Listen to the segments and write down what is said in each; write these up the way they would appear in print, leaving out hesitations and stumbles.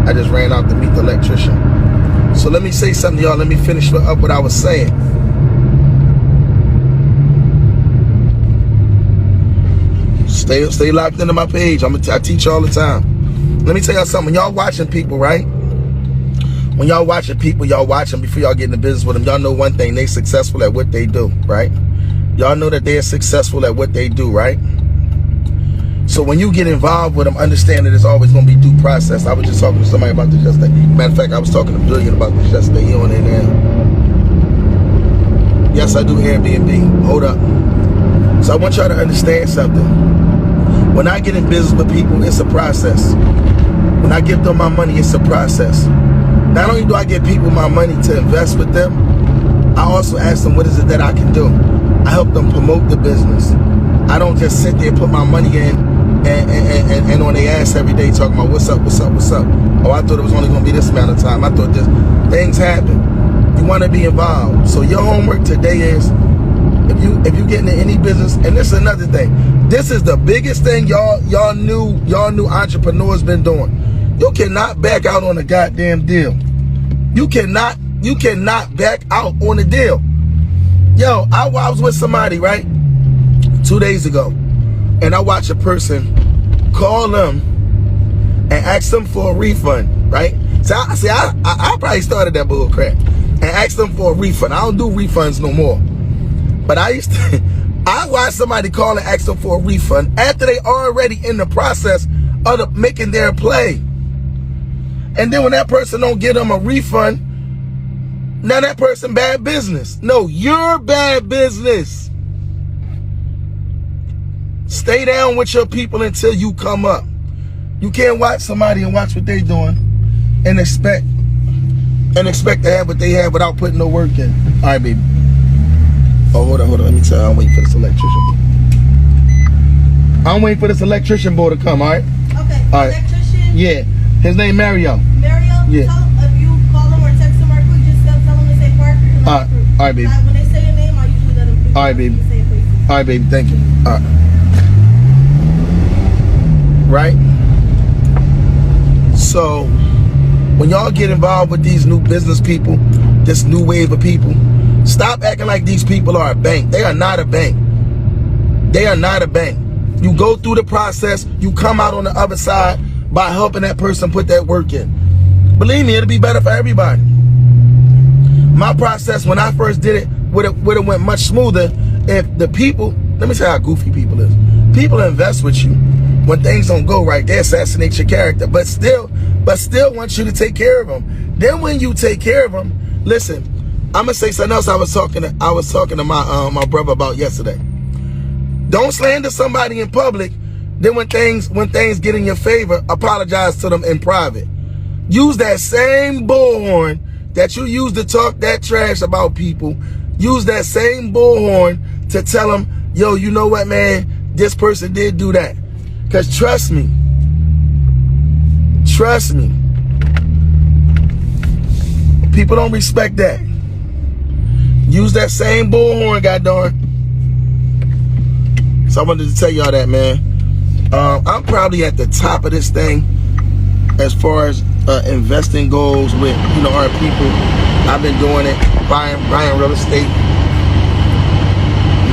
I just ran out to meet the electrician. So let me say something, y'all. Let me finish up what I was saying. Stay locked into my page. I teach all the time. Let me tell y'all something. When y'all watching people, right? When y'all watching people, y'all watch them before y'all get in the business with them. Y'all know one thing, they successful at what they do, right? Y'all know that they're successful at what they do, right? So when you get involved with them, understand that there's always going to be due process. I was just talking to somebody about this yesterday. Matter of fact, I was talking to Brilliant about this yesterday. He on in there. Yes, I do Airbnb. Hold up. So I want y'all to understand something. When I get in business with people, it's a process. When I give them my money, it's a process. Not only do I give people my money to invest with them, I also ask them what is it that I can do. I help them promote the business. I don't just sit there and put my money in and on their ass every day talking about what's up, what's up, what's up. Oh, I thought it was only going to be this amount of time. I thought this. Things happen. You want to be involved. So your homework today is, if you get into any business, and this is another thing, this is the biggest thing y'all new entrepreneurs been doing. You cannot back out on a goddamn deal. You cannot back out on a deal. Yo, I was with somebody, right, 2 days ago, and I watched a person call them and ask them for a refund, right? So I probably started that bull crap and asked them for a refund. I don't do refunds no more. But I watched somebody call and ask them for a refund after they already in the process of making their play. And then when that person don't give them a refund, now that person bad business. No, you're bad business. Stay down with your people until you come up. You can't watch somebody and watch what they doing and expect to have what they have without putting no work in. All right, baby. Oh, hold on. Let me tell you. I'm waiting for this electrician. I'm waiting for this electrician boy to come, all right? Okay. All right. Electrician? Yeah. His name Mario. Mario? Yeah. Tell, if you call him or text him or quick, just tell him to say Parker. All right, baby. When they say your name, I usually let them. All right, baby. All right, baby. Thank you. All right. Right? So, when y'all get involved with these new business people, this new wave of people, stop acting like these people are a bank. They are not a bank. They are not a bank. You go through the process, you come out on the other side by helping that person put that work in. Believe me, it'll be better for everybody. My process, when I first did it, would have went much smoother if the people, let me tell you how goofy people is. People invest with you. When things don't go right, they assassinate your character, but still want you to take care of them. Then when you take care of them, listen, I'm gonna say something else I was talking to my brother about yesterday. Don't slander somebody in public. Then when things get in your favor, apologize to them in private. Use that same bullhorn that you use to talk that trash about people. Use that same bullhorn to tell them, yo, you know what, man? This person did do that. Because trust me, people don't respect that. Use that same bullhorn, goddamn. So I wanted to tell y'all that, man. I'm probably at the top of this thing as far as investing goals with, our people. I've been doing it, buying real estate.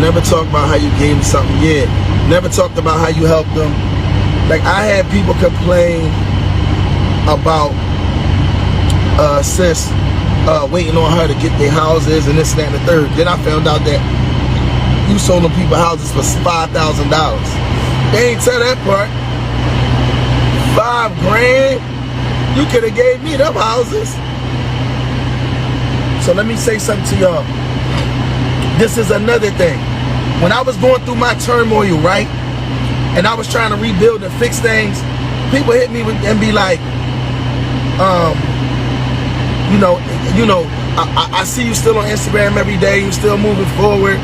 Never talked about how you gave them something. Yeah. Never talked about how you helped them. Like, I had people complain about sis waiting on her to get their houses and this, that, and the third. Then I found out that you sold them people houses for $5,000. They ain't tell that part. $5 grand? You could have gave me them houses. So let me say something to y'all. This is another thing. When I was going through my turmoil, right, and I was trying to rebuild and fix things, people hit me and be like, I see you still on Instagram every day, you still moving forward,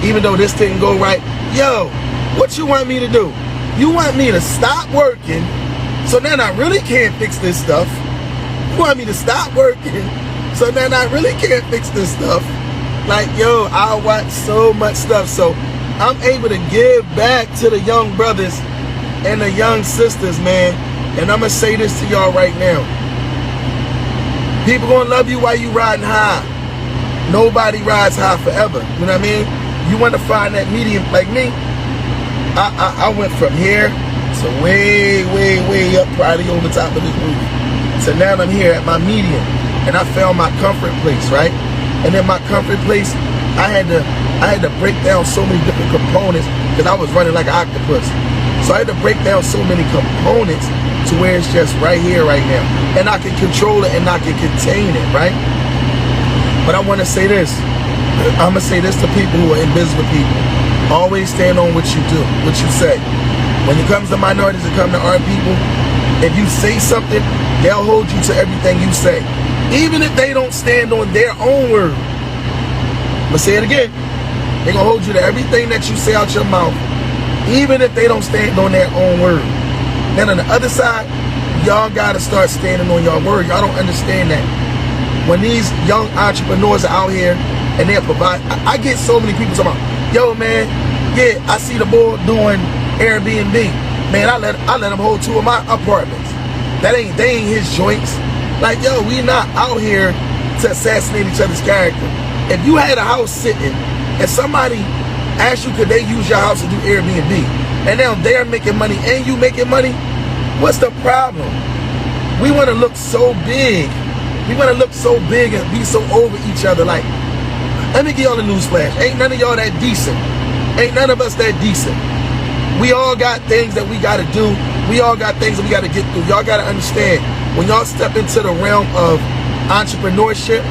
even though this didn't go right. Yo, what you want me to do? You want me to stop working, so then I really can't fix this stuff? You want me to stop working, so then I really can't fix this stuff? Like, yo, I watch so much stuff, so I'm able to give back to the young brothers and the young sisters, man, and I'm going to say this to y'all right now. People going to love you while you riding high. Nobody rides high forever. You know what I mean? You want to find that medium. Like me, I went from here to way, way, way up, probably over the top of this roof. So now I'm here at my medium, and I found my comfort place, right? And in my comfort place, I had to break down so many different components because I was running like an octopus. So I had to break down so many components to where it's just right here, right now. And I can control it and I can contain it, right? But I want to say this. I'm going to say this to people who are in business with people. Always stand on what you do, what you say. When it comes to minorities, it comes to our people, if you say something, they'll hold you to everything you say. Even if they don't stand on their own word. I'm going to say it again. They're going to hold you to everything that you say out your mouth, even if they don't stand on their own word. Then on the other side, y'all got to start standing on your word. Y'all don't understand that. When these young entrepreneurs are out here and they're providing, I get so many people talking about, yo, man, yeah, I see the boy doing Airbnb. Man, I let him hold 2 of my apartments. They ain't his joints. Like, yo, we not out here to assassinate each other's character. If you had a house sitting and somebody asked you, could they use your house to do Airbnb, and now they're making money and you making money, what's the problem? We want to look so big. We want to look so big and be so over each other. Like, let me give y'all a newsflash. Ain't none of y'all that decent. Ain't none of us that decent. We all got things that we got to do. We all got things that we got to get through. Y'all got to understand, when y'all step into the realm of entrepreneurship,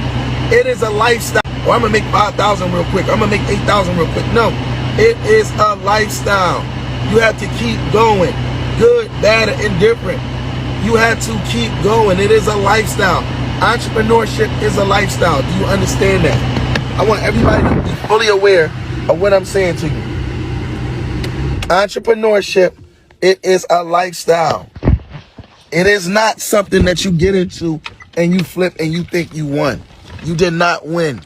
it is a lifestyle. Or I'm going to make 5,000 real quick. I'm going to make 8,000 real quick. No, it is a lifestyle. You have to keep going. Good, bad, or indifferent. You have to keep going. It is a lifestyle. Entrepreneurship is a lifestyle. Do you understand that? I want everybody to be fully aware of what I'm saying to you. Entrepreneurship, it is a lifestyle. It is not something that you get into and you flip and you think you won. You did not win.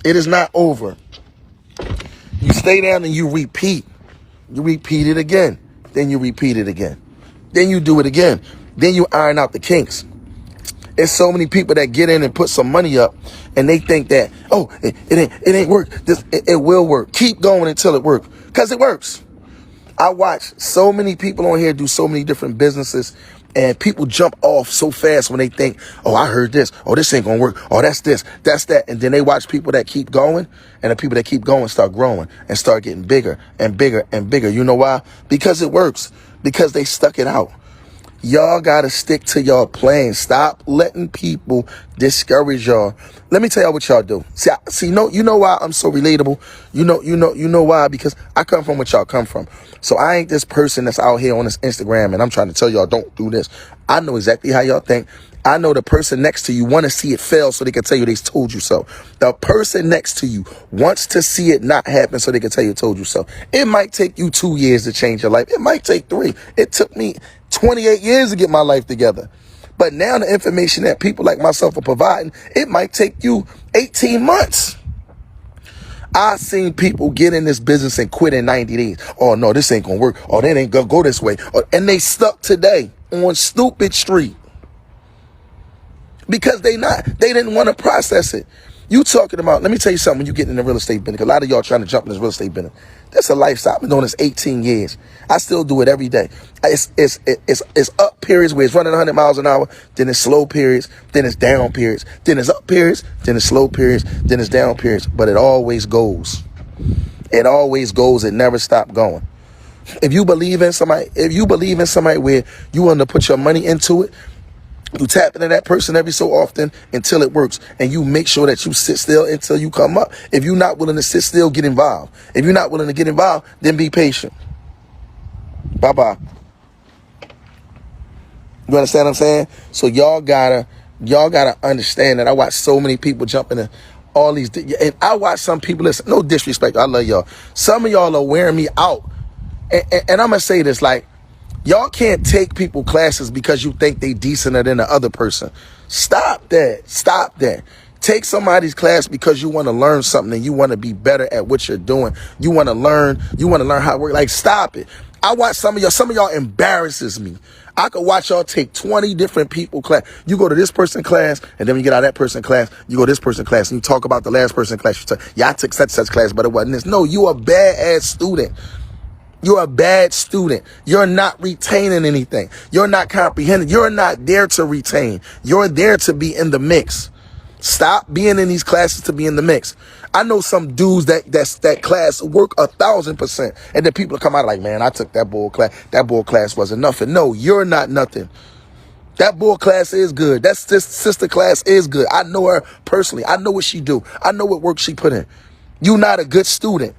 It is not over. You stay down and you repeat. You repeat it again. Then you repeat it again. Then you do it again. Then you iron out the kinks. There's so many people that get in and put some money up and they think that, oh, it ain't work. It will work. Keep going until it works. Because it works. I watch so many people on here do so many different businesses, and people jump off so fast when they think, oh, I heard this. Oh, this ain't going to work. Oh, that's this. That's that. And then they watch people that keep going, and the people that keep going start growing and start getting bigger and bigger and bigger. You know why? Because it works. Because they stuck it out. Y'all got to stick to y'all plan. Stop letting people discourage y'all. Let me tell y'all what y'all do. You know why I'm so relatable? You know why? Because I come from what y'all come from. So I ain't this person that's out here on this Instagram and I'm trying to tell y'all don't do this. I know exactly how y'all think. I know the person next to you want to see it fail so they can tell you they told you so. The person next to you wants to see it not happen so they can tell you told you so. It might take you 2 years to change your life. It might take 3. It took me 28 years to get my life together. But now the information that people like myself are providing, it might take you 18 months. I've seen people get in this business and quit in 90 days. Oh, no, this ain't going to work. Oh, that ain't going to go this way. And they stuck today on Stupid Street. Because they didn't want to process it. You talking about, let me tell you something, when you get in the real estate business, 'cause a lot of y'all trying to jump in this real estate business. That's a lifestyle. I've been doing this 18 years. I still do it every day. It's up periods where it's running 100 miles an hour, then it's slow periods, then it's down periods, then it's up periods, then it's slow periods, then it's down periods. But it always goes. It always goes. It never stops going. If you believe in somebody where you want to put your money into it, you tap into that person every so often until it works. And you make sure that you sit still until you come up. If you're not willing to sit still, get involved. If you're not willing to get involved, then be patient. Bye-bye. You understand what I'm saying? So y'all gotta understand that I watch so many people jump into all these. And I watch some people, listen, no disrespect, I love y'all. Some of y'all are wearing me out. And I'm going to say this, like, y'all can't take people classes because you think they decenter than the other person. Stop that. Stop that. Take somebody's class because you want to learn something and you want to be better at what you're doing. You want to learn how it works. Like, stop it. I watch some of y'all embarrasses me. I could watch y'all take 20 different people class. You go to this person class, and then when you get out of that person class, you go to this person class, and you talk about the last person class. You say, yeah, I took such class, but it wasn't this. No, you a bad-ass student. You're a bad student. You're not retaining anything. You're not comprehending. You're not there to retain. You're there to be in the mix. Stop being in these classes to be in the mix. I know some dudes that class work 1,000%. And then people come out like, man, I took that bull class. That bull class wasn't nothing. No, you're not nothing. That bull class is good. That sister class is good. I know her personally. I know what she do. I know what work she put in. You're not a good student.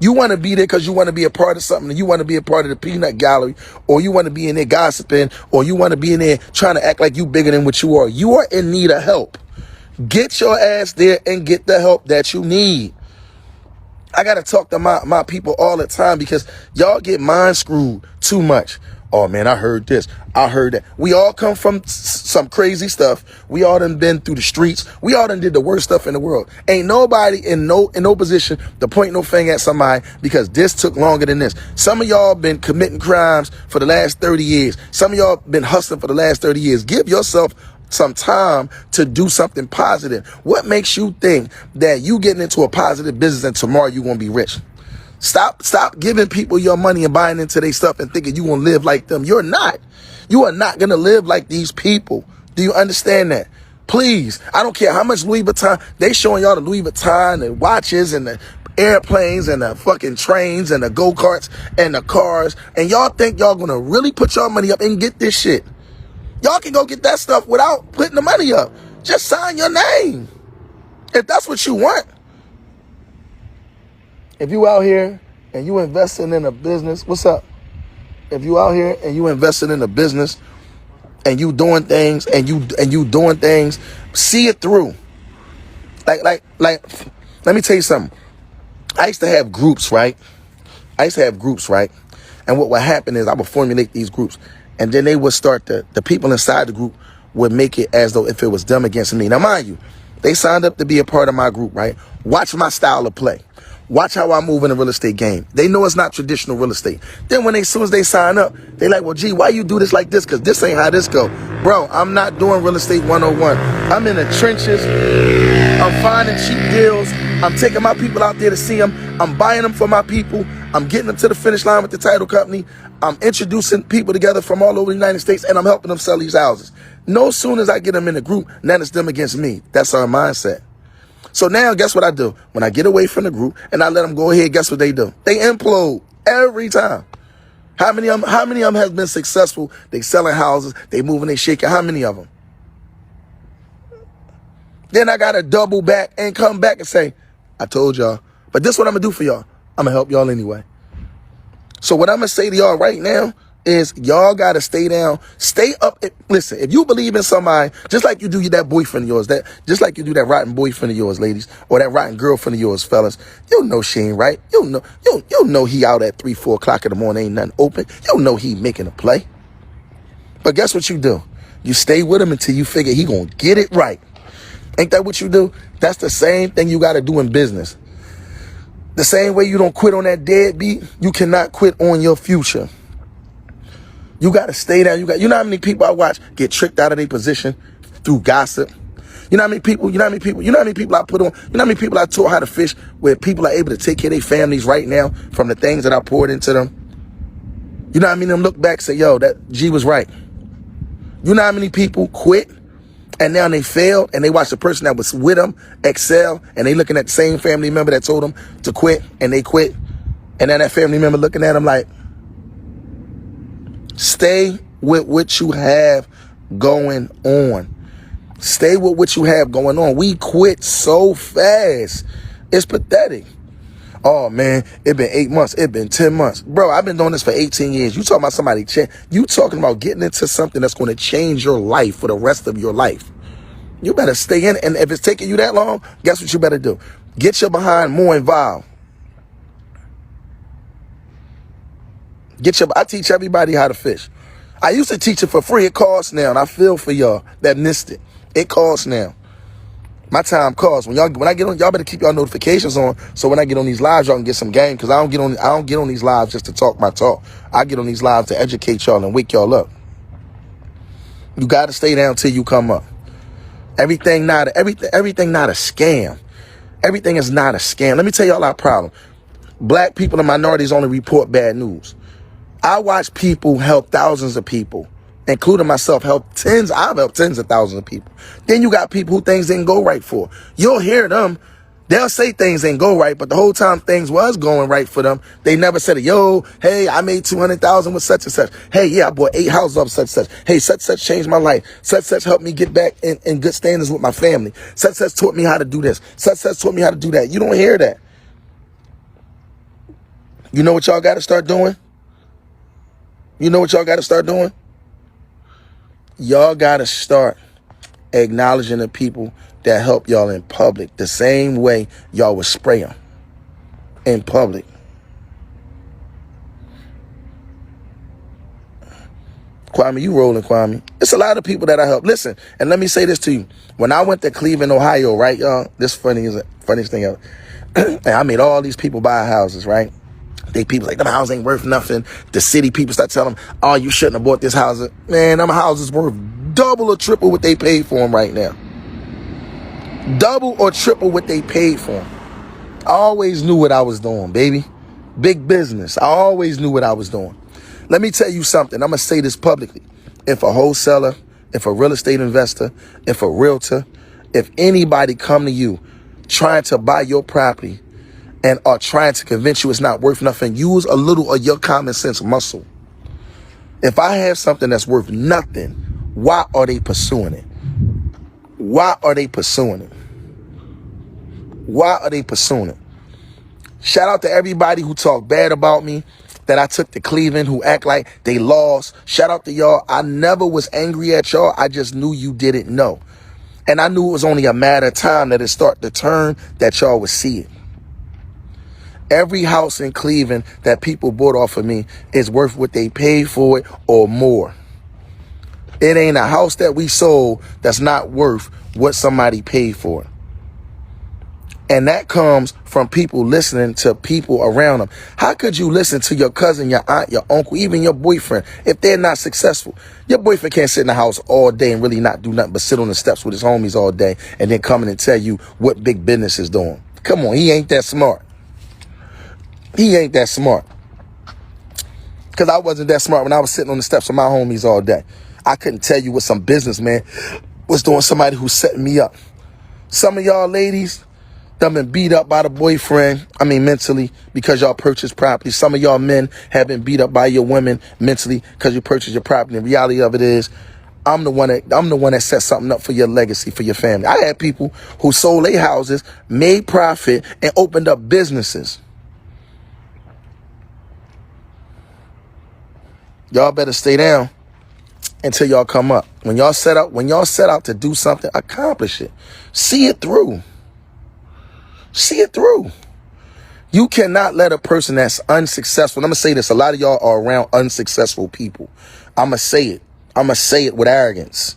You want to be there because you want to be a part of something, and you want to be a part of the peanut gallery, or you want to be in there gossiping, or you want to be in there trying to act like you bigger than what you are. You are in need of help. Get your ass there and get the help that you need. I got to talk to my people all the time because y'all get mind screwed too much. Oh, man, I heard this. I heard that. We all come from some crazy stuff. We all done been through the streets. We all done did the worst stuff in the world. Ain't nobody in no position to point no finger at somebody because this took longer than this. Some of y'all been committing crimes for the last 30 years. Some of y'all been hustling for the last 30 years. Give yourself some time to do something positive. What makes you think that you getting into a positive business and tomorrow you gonna be rich? Stop giving people your money and buying into their stuff and thinking you gonna live like them. You're not. You are not gonna live like these people. Do you understand that? Please, I don't care how much Louis Vuitton, they showing y'all the Louis Vuitton and watches and the airplanes and the fucking trains and the go-karts and the cars, and y'all think y'all gonna really put your money up and get this shit. Y'all can go get that stuff without putting the money up. Just sign your name if that's what you want. If you out here and you investing in a business, what's up? If you out here and you investing in a business and you doing things and you doing things, see it through. Like, let me tell you something. I used to have groups, right? And what would happen is I would formulate these groups, and then they would start the people inside the group would make it as though if it was them against me. Now, mind you, they signed up to be a part of my group, right? Watch my style of play. Watch how I move in the real estate game. They know it's not traditional real estate. Then as soon as they sign up, they like, well, gee, why you do this like this? Because this ain't how this go. Bro, I'm not doing real estate 101. I'm in the trenches. I'm finding cheap deals. I'm taking my people out there to see them. I'm buying them for my people. I'm getting them to the finish line with the title company. I'm introducing people together from all over the United States, and I'm helping them sell these houses. No sooner as I get them in the group, now it's them against me. That's our mindset. So now, guess what I do? When I get away from the group and I let them go ahead, guess what they do? They implode every time. How many of them has been successful? They selling houses, they moving, they shaking. How many of them? Then I got to double back and come back and say, I told y'all. But this is what I'm going to do for y'all. I'm going to help y'all anyway. So what I'm going to say to y'all right now is y'all got to stay down, stay up. Listen, if you believe in somebody, just like you do that boyfriend of yours, just like you do that rotten boyfriend of yours, ladies, or that rotten girlfriend of yours, fellas, you know she ain't right. You know he out at 3, 4 o'clock in the morning, ain't nothing open. You know he making a play. But guess what you do? You stay with him until you figure he gonna get it right. Ain't that what you do? That's the same thing you got to do in business. The same way you don't quit on that deadbeat, you cannot quit on your future. You got to stay down. You know how many people I watch get tricked out of their position through gossip? You know how many people I put on, you know how many people I taught how to fish where people are able to take care of their families right now from the things that I poured into them? You know how many of them look back and say, yo, that G was right. You know how many people quit and now they failed and they watch the person that was with them excel and they looking at the same family member that told them to quit and they quit. And then that family member looking at them like, stay with what you have going on. Stay with what you have going on. We quit so fast. It's pathetic. Oh, man, it been 8 months. It been 10 months. Bro, I've been doing this for 18 years. You talking about somebody, you talking about getting into something that's going to change your life for the rest of your life. You better stay in it. And if it's taking you that long, guess what you better do? Get your behind more involved. I teach everybody how to fish. I used to teach it for free. It costs now, and I feel for y'all that missed it. It costs now. My time costs. When I get on, y'all better keep y'all notifications on, so when I get on these lives, y'all can get some game. Because I don't get on these lives just to talk my talk. I get on these lives to educate y'all and wake y'all up. You got to stay down till you come up. Everything not a scam. Everything is not a scam. Let me tell y'all our problem. Black people and minorities only report bad news. I watch people help thousands of people, including myself, I've helped tens of thousands of people. Then you got people who things didn't go right for. You'll hear them. They'll say things didn't go right, but the whole time things was going right for them, they never said, yo, hey, I made 200,000 with such and such. Hey, yeah, I bought 8 houses off such and such. Hey, such and such changed my life. Such and such helped me get back in good standings with my family. Such and such taught me how to do this. Such and such taught me how to do that. You don't hear that. You know what y'all got to start doing? Y'all got to start acknowledging the people that help y'all in public the same way y'all would spray them in public. Kwame, you rolling, Kwame. It's a lot of people that I help. Listen, and let me say this to you. When I went to Cleveland, Ohio, right, y'all? This funniest thing ever. And I made all these people buy houses, right? They people like, them houses ain't worth nothing. The city people start telling them, oh, you shouldn't have bought this house. Man, them houses worth double or triple what they paid for them right now. Double or triple what they paid for them. I always knew what I was doing, baby. Big business. I always knew what I was doing. Let me tell you something. I'm going to say this publicly. If a wholesaler, if a real estate investor, if a realtor, if anybody come to you trying to buy your property and are trying to convince you it's not worth nothing, use a little of your common sense muscle. If I have something that's worth nothing, why are they pursuing it? Why are they pursuing it? Why are they pursuing it? Shout out to everybody who talked bad about me, that I took to Cleveland, who act like they lost. Shout out to y'all. I never was angry at y'all. I just knew you didn't know. And I knew it was only a matter of time that it start to turn, that y'all would see it. Every house in Cleveland that people bought off of me is worth what they paid for it or more. It ain't a house that we sold that's not worth what somebody paid for it. And that comes from people listening to people around them. How could you listen to your cousin, your aunt, your uncle, even your boyfriend, if they're not successful? Your boyfriend can't sit in the house all day and really not do nothing but sit on the steps with his homies all day and then come in and tell you what big business is doing. Come on, he ain't that smart. He ain't that smart. Because I wasn't that smart when I was sitting on the steps with my homies all day. I couldn't tell you what some businessman was doing, somebody who's setting me up. Some of y'all ladies, them been beat up by the boyfriend, mentally, because y'all purchased property. Some of y'all men have been beat up by your women mentally because you purchased your property. The reality of it is, I'm the one that set something up for your legacy, for your family. I had people who sold their houses, made profit, and opened up businesses. Y'all better stay down until y'all come up. When y'all set out to do something, accomplish it. See it through. See it through. You cannot let a person that's unsuccessful, and I'm going to say this, a lot of y'all are around unsuccessful people. I'm going to say it. I'm going to say it with arrogance.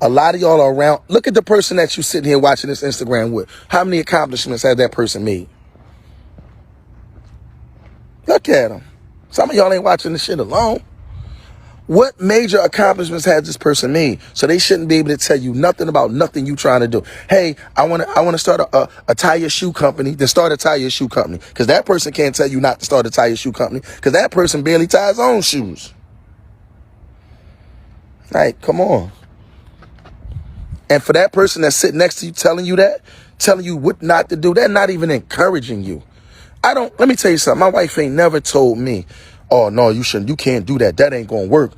A lot of y'all are around. Look at the person that you sitting here watching this Instagram with. How many accomplishments has that person made? Look at them. Some of y'all ain't watching this shit alone. What major accomplishments has this person made? So they shouldn't be able to tell you nothing about nothing you trying to do. Hey, I want to start a tire shoe company. Then start a tire shoe company. Because that person can't tell you not to start a tire shoe company. Because that person barely ties his own shoes. Like, come on. And for that person that's sitting next to you telling you what not to do, they're not even encouraging you. Let me tell you something. My wife ain't never told me, oh, no, you can't do that. That ain't going to work.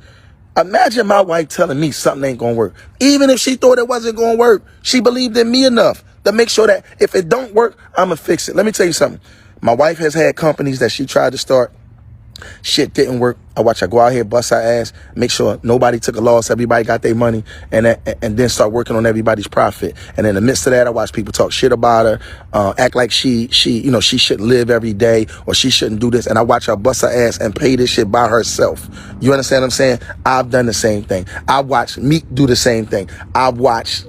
Imagine my wife telling me something ain't going to work. Even if she thought it wasn't going to work, she believed in me enough to make sure that if it don't work, I'm going to fix it. Let me tell you something. My wife has had companies that she tried to start. Shit didn't work. I watch her go out here, bust her ass, make sure nobody took a loss, everybody got their money, and then start working on everybody's profit. And in the midst of that, I watch people talk shit about her, act like she shouldn't live every day, or she shouldn't do this. And I watch her bust her ass and pay this shit by herself. You understand what I'm saying? I've done the same thing. I watched Meek do the same thing. I watched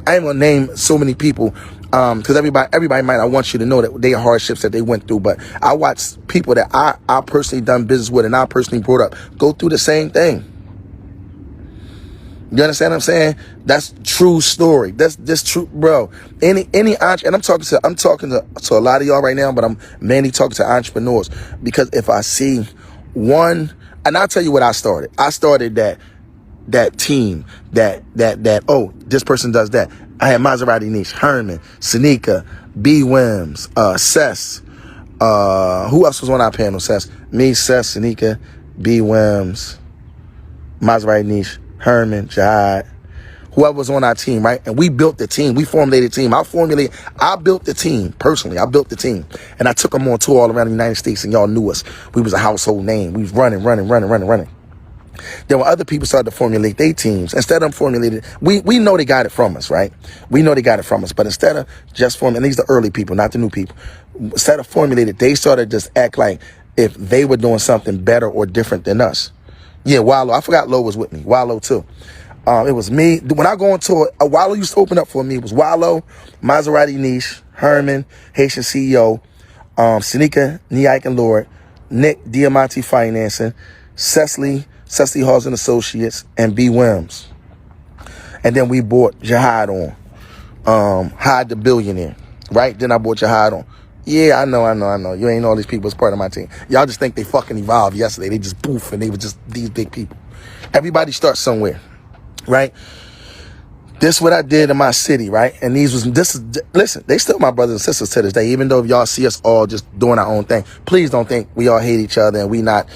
I ain't gonna name so many people, because everybody might not want you to know that they hardships that they went through. But I watched people that I personally done business with and I personally brought up go through the same thing. You understand what I'm saying? That's true story. That's true, bro. Any and I'm talking to a lot of y'all right now, but I'm mainly talking to entrepreneurs, because if I see one, and I'll tell you what I started. I started that team that oh, this person does that. I had Maserati Niche, Herman, Sanika, B Wims, Sess. Who else was on our panel? Sess, me, Sess, Sanika, B Wims, Maserati Niche, Herman, Jihad, whoever was on our team, right? And we built the team. We formulated the team. I built the team personally. I built the team, and I took them on tour all around the United States, and y'all knew us. We was a household name. We was running. Then when other people started to formulate their teams, instead of them formulating, we know they got it from us, right? We know they got it from us, but instead of just formulating, and these are the early people, not the new people. Instead of formulating, they started to just act like if they were doing something better or different than us. Yeah, Wallow. I forgot Lo was with me. Wallow too. It was me. When I go on tour, Wallow used to open up for me. It was Wallow, Maserati Niche, Herman, Haitian CEO, Sanika, Niak and Lord, Nick, Diamante Financing, Cecily Halls and Associates, and B Wims. And then we bought Jihad on. Hyde the Billionaire. Right? Then I bought Jihad on. Yeah, I know. You ain't know all these people as part of my team. Y'all just think they fucking evolved yesterday. They just poof, and they were just these big people. Everybody starts somewhere, right? This is what I did in my city, right? And listen, they still my brothers and sisters to this day, even though y'all see us all just doing our own thing. Please don't think we all hate each other and we not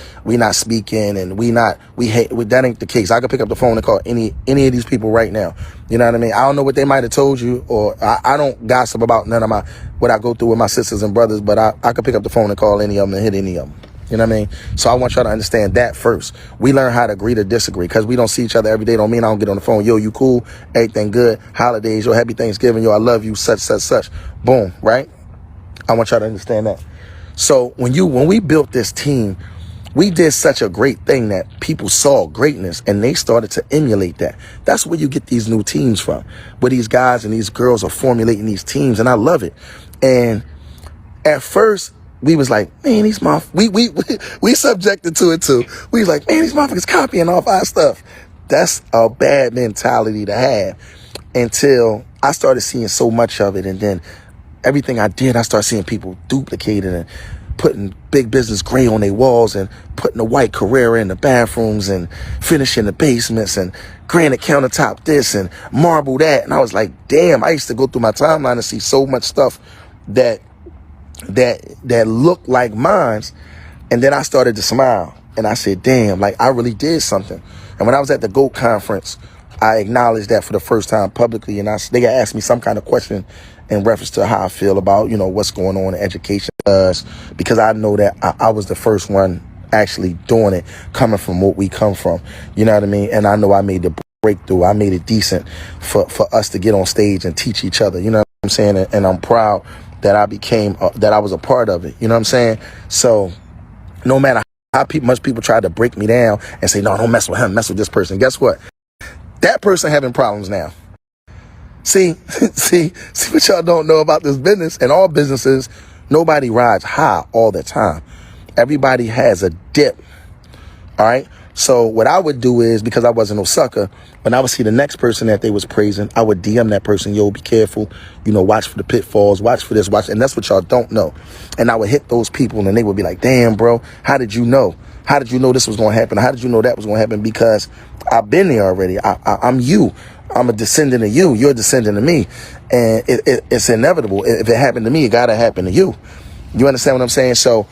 speaking and that ain't the case. I could pick up the phone and call any of these people right now. You know what I mean? I don't know what they might have told you, or I don't gossip about none of what I go through with my sisters and brothers, but I could pick up the phone and call any of them and hit any of them. You know what I mean? So I want y'all to understand that first. We learn how to agree to disagree, because we don't see each other every day. Don't mean I don't get on the phone. Yo, you cool? Everything good? Holidays? Yo, happy Thanksgiving? Yo, I love you, such. Boom, right? I want y'all to understand that. So when we built this team, we did such a great thing that people saw greatness and they started to emulate that. That's where you get these new teams from, where these guys and these girls are formulating these teams, and I love it. And at first, we was like, man, these we subjected to it too. We was like, man, these motherfuckers copying off our stuff. That's a bad mentality to have, until I started seeing so much of it. And then everything I did, I started seeing people duplicating and putting Big Business gray on their walls and putting the white Carrera in the bathrooms and finishing the basements and granite countertop this and marble that. And I was like, damn, I used to go through my timeline and see so much stuff that looked like mine's. And then I started to smile and I said, damn, like I really did something. And when I was at the GOAT conference, I acknowledged that for the first time publicly. And they got asked me some kind of question in reference to how I feel about, what's going on in education. Because I know that I was the first one actually doing it, coming from what we come from. You know what I mean? And I know I made the breakthrough. I made it decent for us to get on stage and teach each other. You know what I'm saying? And I'm proud that I became, that I was a part of it. You know what I'm saying? So no matter how much people try to break me down and say, no, don't mess with him, mess with this person. Guess what? That person having problems now. See what y'all don't know about this business and all businesses. Nobody rides high all the time. Everybody has a dip. All right. So what I would do is, because I wasn't no sucker, when I would see the next person that they was praising, I would DM that person, yo, be careful, watch for the pitfalls, watch for this, and that's what y'all don't know. And I would hit those people and they would be like, damn, bro, how did you know? How did you know this was going to happen? How did you know that was going to happen? Because I've been there already. I'm you. I'm a descendant of you. You're a descendant of me. And it's inevitable. If it happened to me, it got to happen to you. You understand what I'm saying? So,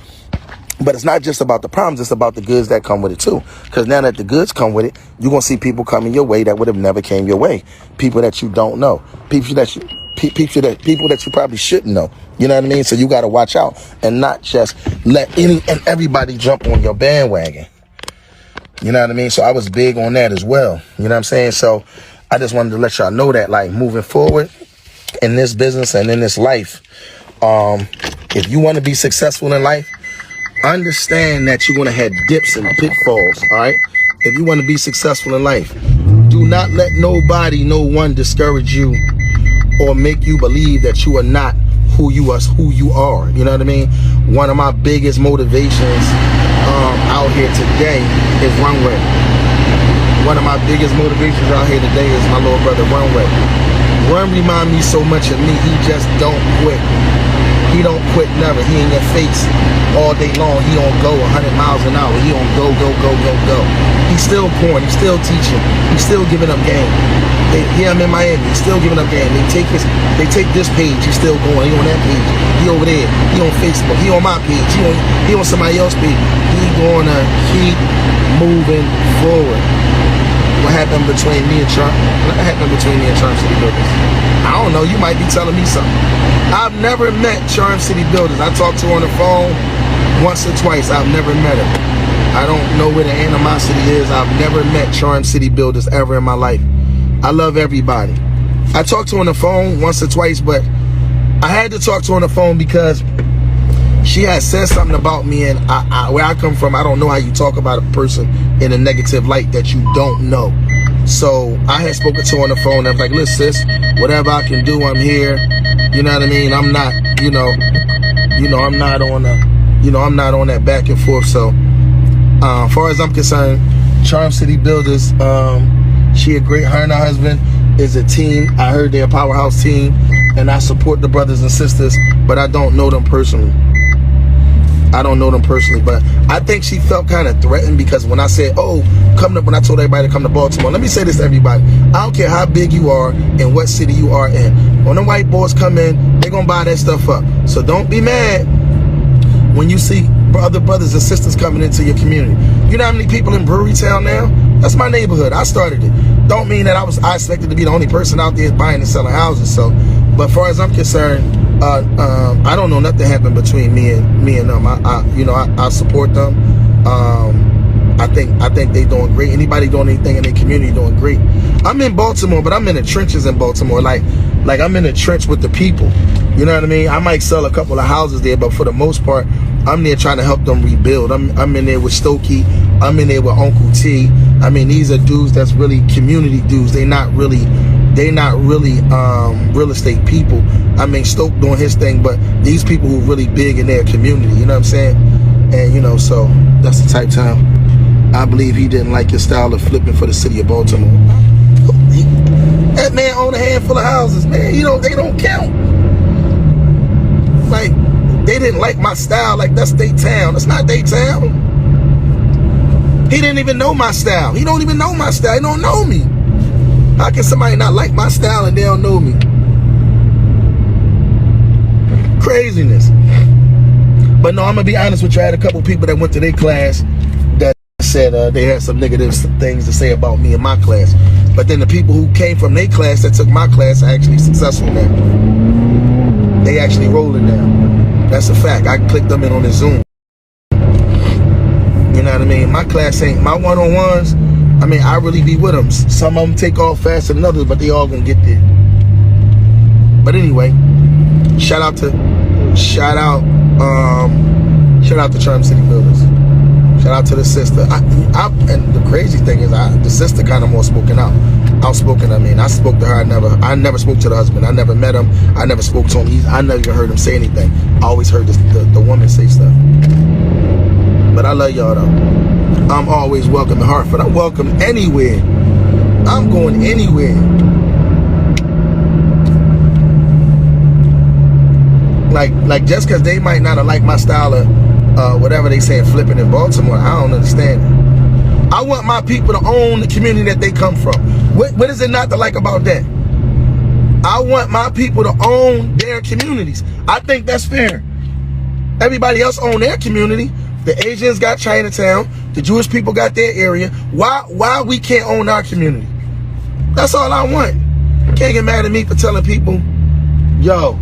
but it's not just about the problems, it's about the goods that come with it too. Because now that the goods come with it, you're going to see people coming your way that would have never came your way. People that you don't know. People that you probably shouldn't know. You know what I mean? So you got to watch out and not just let any and everybody jump on your bandwagon. You know what I mean? So I was big on that as well. You know what I'm saying? So I just wanted to let y'all know that, like, moving forward in this business and in this life, if you want to be successful in life, understand that you're going to have dips and pitfalls, all right? If you want to be successful in life, do not let nobody, no one discourage you or make you believe that you are not who you are. You know what I mean? One of my biggest motivations out here today is Runway. One of my biggest motivations out here today is my little brother Runway. Run remind me so much of me. He just don't quit. He don't quit never. He in your face all day long. He don't go 100 miles an hour. He don't go. He's still pouring. He's still teaching. He's still giving up game. Yeah, I'm in Miami. He's still giving up game. They take this page. He's still going. He on that page. He over there. He on Facebook. He on my page. He on somebody else's page. He gonna keep moving forward. What happened between me and Trump? What happened between me and Charm City Builders? I don't know. You might be telling me something. I've never met Charm City Builders. I talked to her on the phone once or twice. I've never met her. I don't know where the animosity is. I've never met Charm City Builders ever in my life. I love everybody. I talked to her on the phone once or twice, but I had to talk to her on the phone because she had said something about me, and where I come from, I don't know how you talk about a person in a negative light that you don't know. So I had spoken to her on the phone. I was like, listen, sis, whatever I can do, I'm here. You know what I mean? I'm not, I'm not on that back and forth. So as far as I'm concerned, Charm City Builders, she a great, her and her husband is a team. I heard they're a powerhouse team, and I support the brothers and sisters, but I don't know them personally. But I think she felt kind of threatened because when I said, when I told everybody to come to Baltimore, let me say this to everybody. I don't care how big you are and what city you are in. When the white boys come in, they're going to buy that stuff up. So don't be mad when you see other brothers and sisters coming into your community. You know how many people in Brewery Town now? That's my neighborhood. I started it. Don't mean that I expected to be the only person out there buying and selling houses. So, but as far as I'm concerned, I don't know nothing happened between me and them. I support them. I think they doing great. Anybody doing anything in their community doing great. I'm in Baltimore, but I'm in the trenches in Baltimore. Like I'm in the trench with the people. You know what I mean? I might sell a couple of houses there, but for the most part, I'm there trying to help them rebuild. I'm in there with Stokey. I'm in there with Uncle T. I mean, these are dudes that's really community dudes. They not really real estate people. I mean, Stoke doing his thing, but these people who really big in their community, you know what I'm saying? And so that's the type of time I believe he didn't like your style of flipping for the city of Baltimore. That man owned a handful of houses, man. They don't count. Like, they didn't like my style. Like, that's their town. That's not their town. He didn't even know my style. He don't even know my style. He don't know me. How can somebody not like my style and they don't know me? Craziness. But no, I'm going to be honest with you. I had a couple people that went to their class that said they had some negative things to say about me in my class. But then the people who came from their class that took my class are actually successful now. They actually rolling now. That's a fact. I clicked them in on the Zoom. You know what I mean? My class ain't, my one-on-ones, I mean, I really be with them. Some of them take off faster than others, but they all gonna get there. But anyway, shout out to Charm City Builders. Shout out to the sister. And the crazy thing is, the sister kind of more outspoken. I mean, I spoke to her. I never spoke to the husband. I never met him. I never spoke to him. I never even heard him say anything. I always heard the woman say stuff. But I love y'all though. I'm always welcome in Hartford. I'm welcome anywhere. I'm going anywhere. Like just because they might not have liked my style of whatever they saying flipping in Baltimore, I don't understand it. I want my people to own the community that they come from. What is it not to like about that? I want my people to own their communities. I think that's fair. Everybody else own their community. The Asians got Chinatown. The Jewish people got their area. Why we can't own our community? That's all I want. Can't get mad at me for telling people, yo,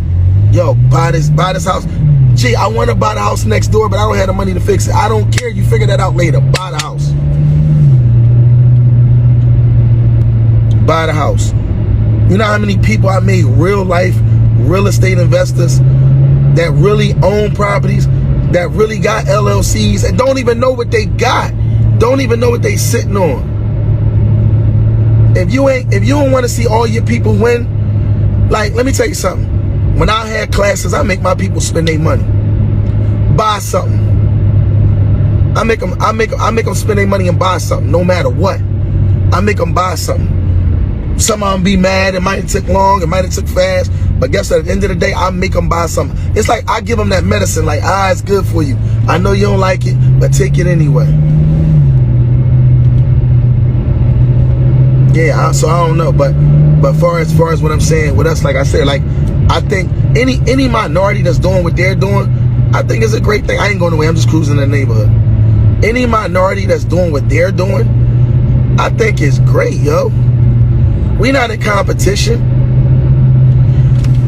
buy this house. Gee, I want to buy the house next door, but I don't have the money to fix it. I don't care. You figure that out later. Buy the house. Buy the house. You know how many people I made real life real estate investors that really own properties, that really got LLCs and don't even know what they got, don't even know what they sitting on. If you don't want to see all your people win, Like, let me tell you something. When I had classes, I make my people spend their money. Buy something. I make them spend their money and buy something, no matter what. I make them buy something. Some of them be mad. It might have took long. It might have took fast. But guess what? At the end of the day, I make them buy something. It's like I give them that medicine. Like, it's good for you. I know you don't like it, but take it anyway. Yeah, so I don't know. But far as what I'm saying with us, like I said, like, I think any minority that's doing what they're doing, I think it's a great thing. I ain't going away. I'm just cruising in the neighborhood. Any minority that's doing what they're doing, I think it's great, yo. We not in competition.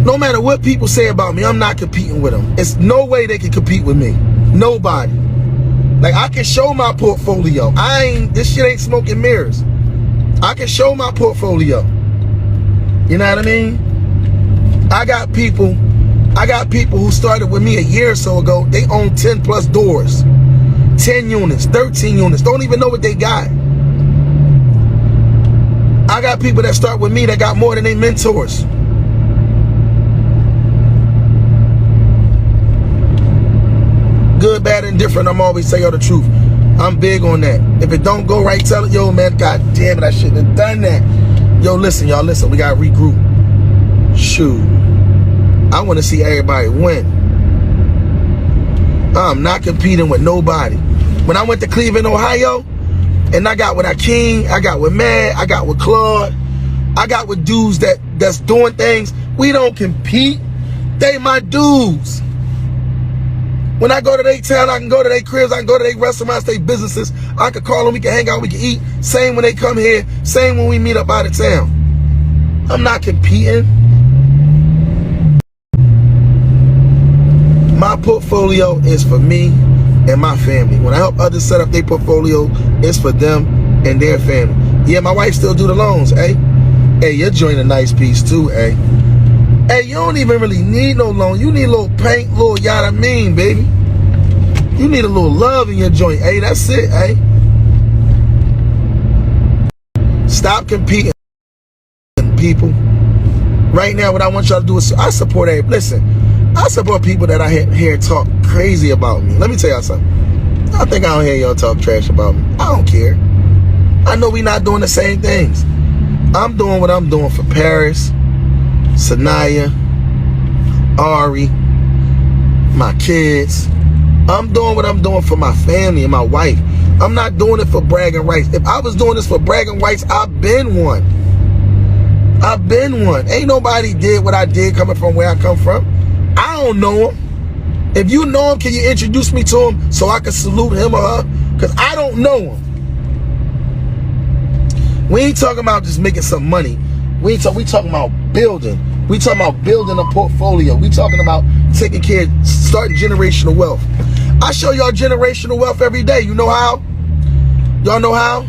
No matter what people say about me, I'm not competing with them. It's no way they can compete with me. Nobody. Like, I can show my portfolio. This shit ain't smoke and mirrors. I can show my portfolio. You know what I mean? I got people who started with me a year or so ago. They own 10 plus doors, 10 units, 13 units. Don't even know what they got. I got people that start with me that got more than they mentors. Good, bad, and different. I'm always tell you the truth. I'm big on that. If it don't go right, tell it, yo, man, God damn it, I shouldn't have done that. Yo, listen, y'all, listen, we got to regroup. Shoot. I want to see everybody win. I'm not competing with nobody. When I went to Cleveland, Ohio, and I got with Akeem, I got with Matt, I got with Claude, I got with dudes that's doing things. We don't compete. They my dudes. When I go to their town, I can go to their cribs, I can go to their restaurants, their businesses. I can call them, we can hang out, we can eat. Same when they come here, same when we meet up out of town. I'm not competing. My portfolio is for me and my family. When I help others set up their portfolio, it's for them and their family. Yeah, my wife still do the loans, eh? Hey, you're joining a nice piece too, eh? Hey, you don't even really need no loan. You need a little paint, little yada mean, baby. You need a little love in your joint. Hey, that's it, eh? Stop competing, people. Right now, what I want y'all to do is I support everybody. Listen, I support people that I hear talk crazy about me. Let me tell y'all something. I think I don't hear y'all talk trash about me. I don't care. I know we not doing the same things. I'm doing what I'm doing for Paris, Sanaya, Ari, my kids. I'm doing what I'm doing for my family and my wife. I'm not doing it for bragging rights. If I was doing this for bragging rights, I've been one. I've been one. Ain't nobody did what I did coming from where I come from. I don't know him. If you know him, can you introduce me to him so I can salute him or her? Because I don't know him. We ain't talking about just making some money. We talking about building. We talking about building a portfolio. We talking about taking care, starting generational wealth. I show y'all generational wealth every day. You know how? Y'all know how?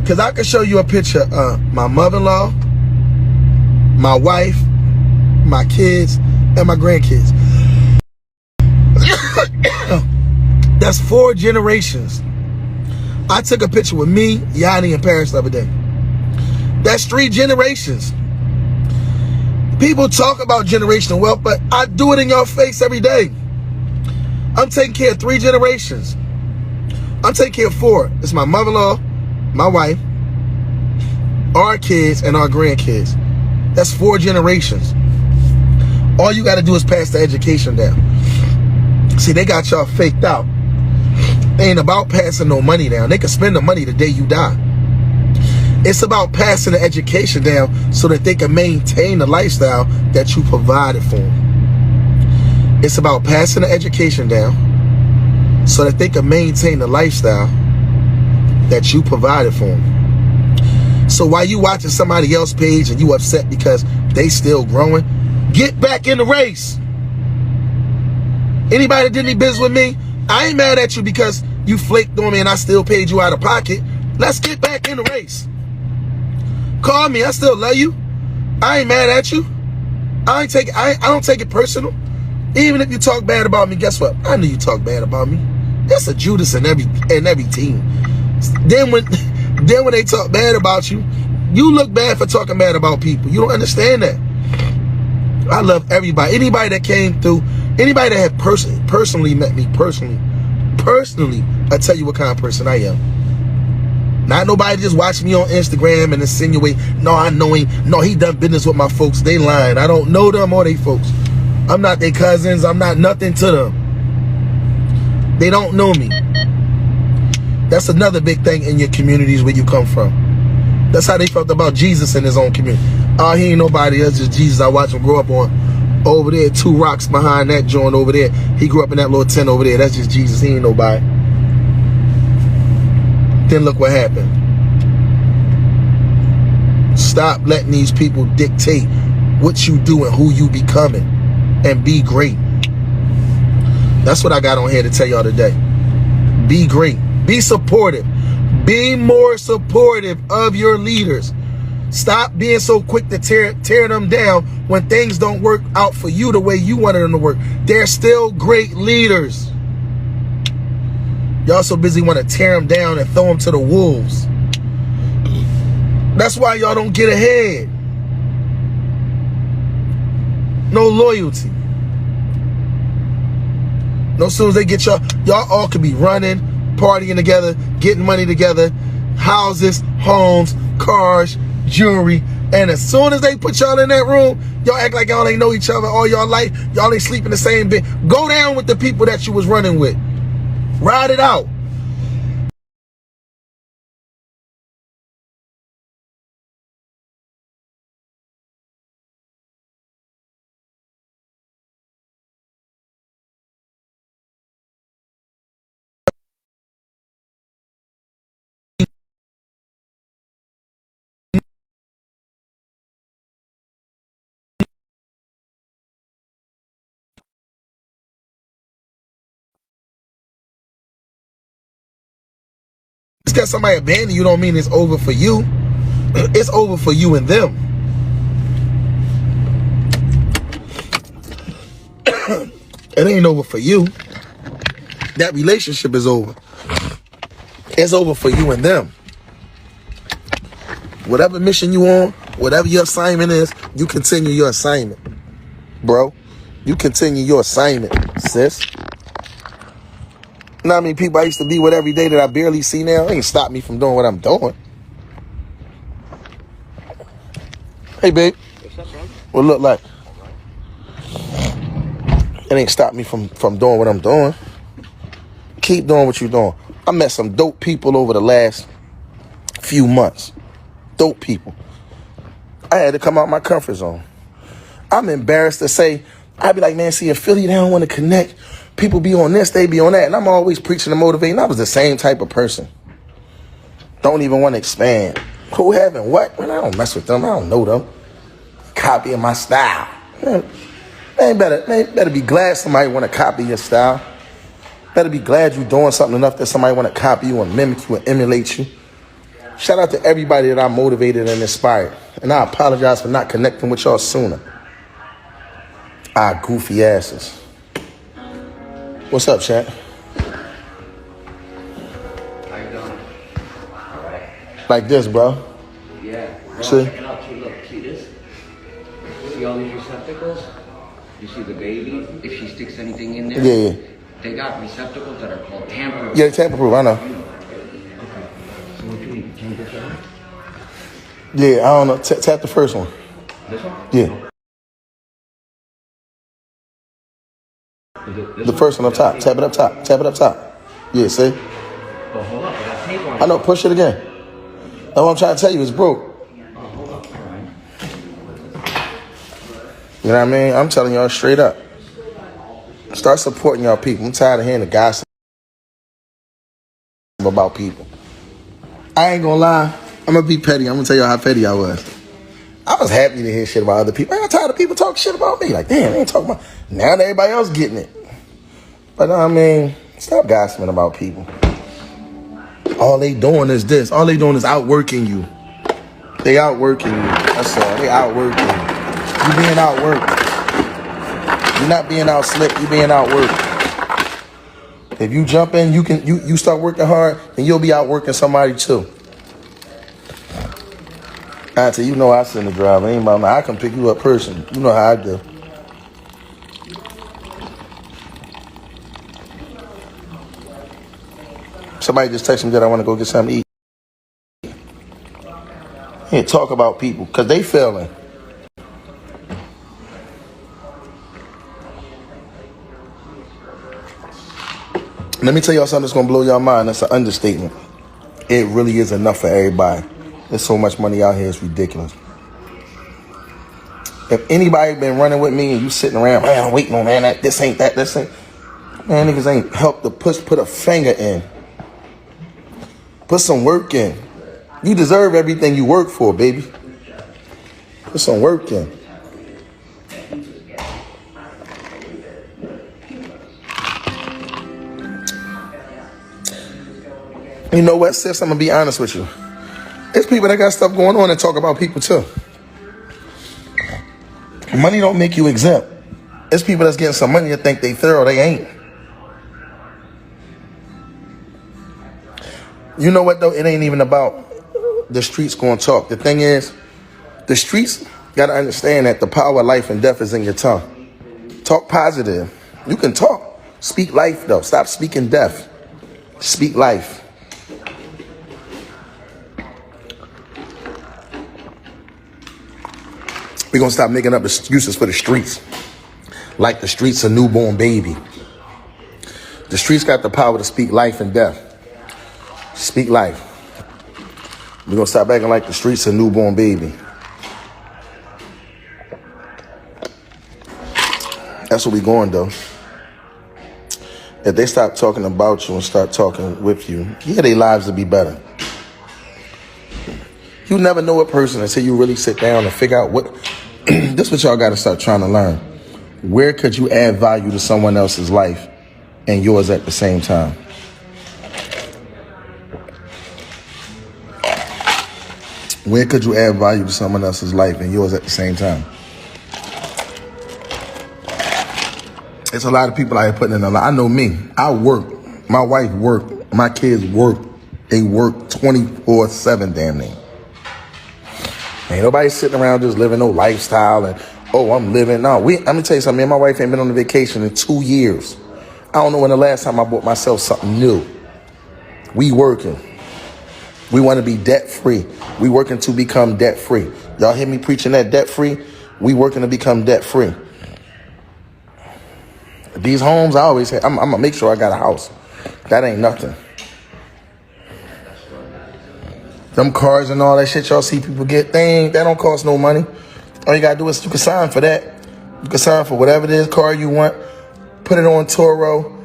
Because I can show you a picture of my mother-in-law, my wife, my kids, and my grandkids. That's 4 generations. I took a picture with me, Yanni, and Paris the other day. That's 3 generations. People talk about generational wealth, but I do it in your face every day. I'm taking care of 3 generations. I'm taking care of 4. It's my mother-in-law, my wife, our kids, and our grandkids. That's 4 generations. All you got to do is pass the education down. See, they got y'all faked out. They ain't about passing no money down. They can spend the money the day you die. It's about passing the education down so that they can maintain the lifestyle that you provided for them. It's about passing the education down so that they can maintain the lifestyle that you provided for them. So while you watching somebody else's page and you upset because they still growing, get back in the race. Anybody that did any business with me, I ain't mad at you because you flaked on me and I still paid you out of pocket. Let's get back in the race. Call me, I still love you. I ain't mad at you. I don't take it personal. Even if you talk bad about me, guess what? I knew you talk bad about me. That's a Judas in every team. Then when they talk bad about you, you look bad for talking bad about people. You don't understand that. I love everybody. Anybody that came through, anybody that had personally met me, personally, I tell you what kind of person I am. Not nobody just watching me on Instagram and insinuate, no, I know him. No, he done business with my folks. They lying. I don't know them or they folks. I'm not their cousins. I'm not nothing to them. They don't know me. That's another big thing in your communities where you come from. That's how they felt about Jesus in his own community. Oh, he ain't nobody else, just Jesus. I watched him grow up on over there, 2 rocks behind that joint over there. He grew up in that little tent over there. That's just Jesus. He ain't nobody. Then look what happened. Stop letting these people dictate what you do and who you becoming, and be great. That's what I got on here to tell y'all today. Be great. Be supportive. Be more supportive of your leaders. Stop being so quick to tear them down when things don't work out for you the way you wanted them to work. They're still great leaders. Y'all so busy want to tear them down and throw them to the wolves. That's why y'all don't get ahead. No loyalty. No, as soon as they get y'all all could be running, partying together, getting money together, houses, homes, cars, jewelry, and as soon as they put y'all in that room, y'all act like y'all ain't know each other all your life. Y'all ain't sleep in the same bed. Go down with the people that you was running with. Ride it out. Just because somebody abandoned you don't mean it's over for you. It's over for you and them. It ain't over for you. That relationship is over. It's over for you and them. Whatever mission you on, whatever your assignment is, you continue your assignment, bro. You continue your assignment, sis. You know how many people I used to be with every day that I barely see now? It ain't stop me from doing what I'm doing. Hey, babe. What's up, bro? What it look like? It ain't stop me from doing what I'm doing. Keep doing what you're doing. I met some dope people over the last few months. Dope people. I had to come out my comfort zone. I'm embarrassed to say, I'd be like, man, see, in Philly, they don't want to connect. People be on this, they be on that. And I'm always preaching and motivating. I was the same type of person. Don't even want to expand. Who having what? Man, I don't mess with them. I don't know them. Copying my style. Man, better be glad somebody want to copy your style. Better be glad you're doing something enough that somebody want to copy you and mimic you and emulate you. Shout out to everybody that I motivated and inspired. And I apologize for not connecting with y'all sooner. Goofy asses. What's up, chat? How you doing? All right. Like this, bro. Yeah. Bro, See? check it out. Look, see this? See all these receptacles? You see the baby? If she sticks anything in there? Yeah. They got receptacles that are called tamper. Yeah, tamper-proof, I know. Okay. So what you need? Can you get that? Yeah, I don't know. Tap the first one. This one? Yeah. This The first one up top. Tap it up top. Tap it up top. Yeah, see? Oh, hold up. I got tape on it. I know, push it again. That's what I'm trying to tell you, it's broke. Oh, hold up. All right. You know what I mean? I'm telling y'all straight up. Start supporting y'all people. I'm tired of hearing the gossip about people. I ain't gonna lie. I'm gonna be petty. I'm gonna tell y'all how petty I was. I was happy to hear shit about other people. I got tired of people talking shit about me. Like, damn, they ain't talking about. Now that everybody else getting it. But I mean, stop gossiping about people. All they doing is this. All they doing is outworking you. They outworking you. That's all. They outworking you. You being outworked. You're not being outslipped. You being outworked. If you jump in, you start working hard, then you'll be outworking somebody too. I tell you, know I send the driver. Ain't about me. I can pick you up personally. You know how I do. Somebody just texted me that I want to go get something to eat. Here, talk about people, because they failing. Let me tell y'all something that's going to blow y'all mind. That's an understatement. It really is enough for everybody. There's so much money out here, it's ridiculous. If anybody been running with me and you sitting around, man, I'm waiting on, man, this ain't, man, niggas ain't helped to put a finger in. Put some work in. You deserve everything you work for, baby. Put some work in. You know what, sis? I'm going to be honest with you. There's people that got stuff going on and talk about people too. Money don't make you exempt. There's people that's getting some money that think they thorough. They ain't. You know what, though? It ain't even about the streets going to talk. The thing is, the streets got to understand that the power of life and death is in your tongue. Talk positive. You can talk. Speak life, though. Stop speaking death. Speak life. We're going to stop making up excuses for the streets. Like the streets a newborn baby. The streets got the power to speak life and death. Speak life. We're going to stop acting like the streets a newborn baby. That's where we going, though. If they stop talking about you and start talking with you, yeah, their lives will be better. You never know a person until you really sit down and figure out what... This is what y'all got to start trying to learn. Where could you add value to someone else's life and yours at the same time? Where could you add value to someone else's life and yours at the same time? It's a lot of people out here putting in a lot. I know me. I work. My wife work. My kids work. They work 24/7 damn near. Ain't nobody sitting around just living no lifestyle and, oh, I'm living. No, let me tell you something. Me and my wife ain't been on a vacation in 2 years. I don't know when the last time I bought myself something new. We working. We want to be debt free. We working to become debt free. Y'all hear me preaching that debt free? We working to become debt free. These homes, I always say, I'm going to make sure I got a house. That ain't nothing. Them cars and all that shit y'all see people get, that don't cost no money. All you got to do is you can sign for that. You can sign for whatever it is, car you want. Put it on Toro.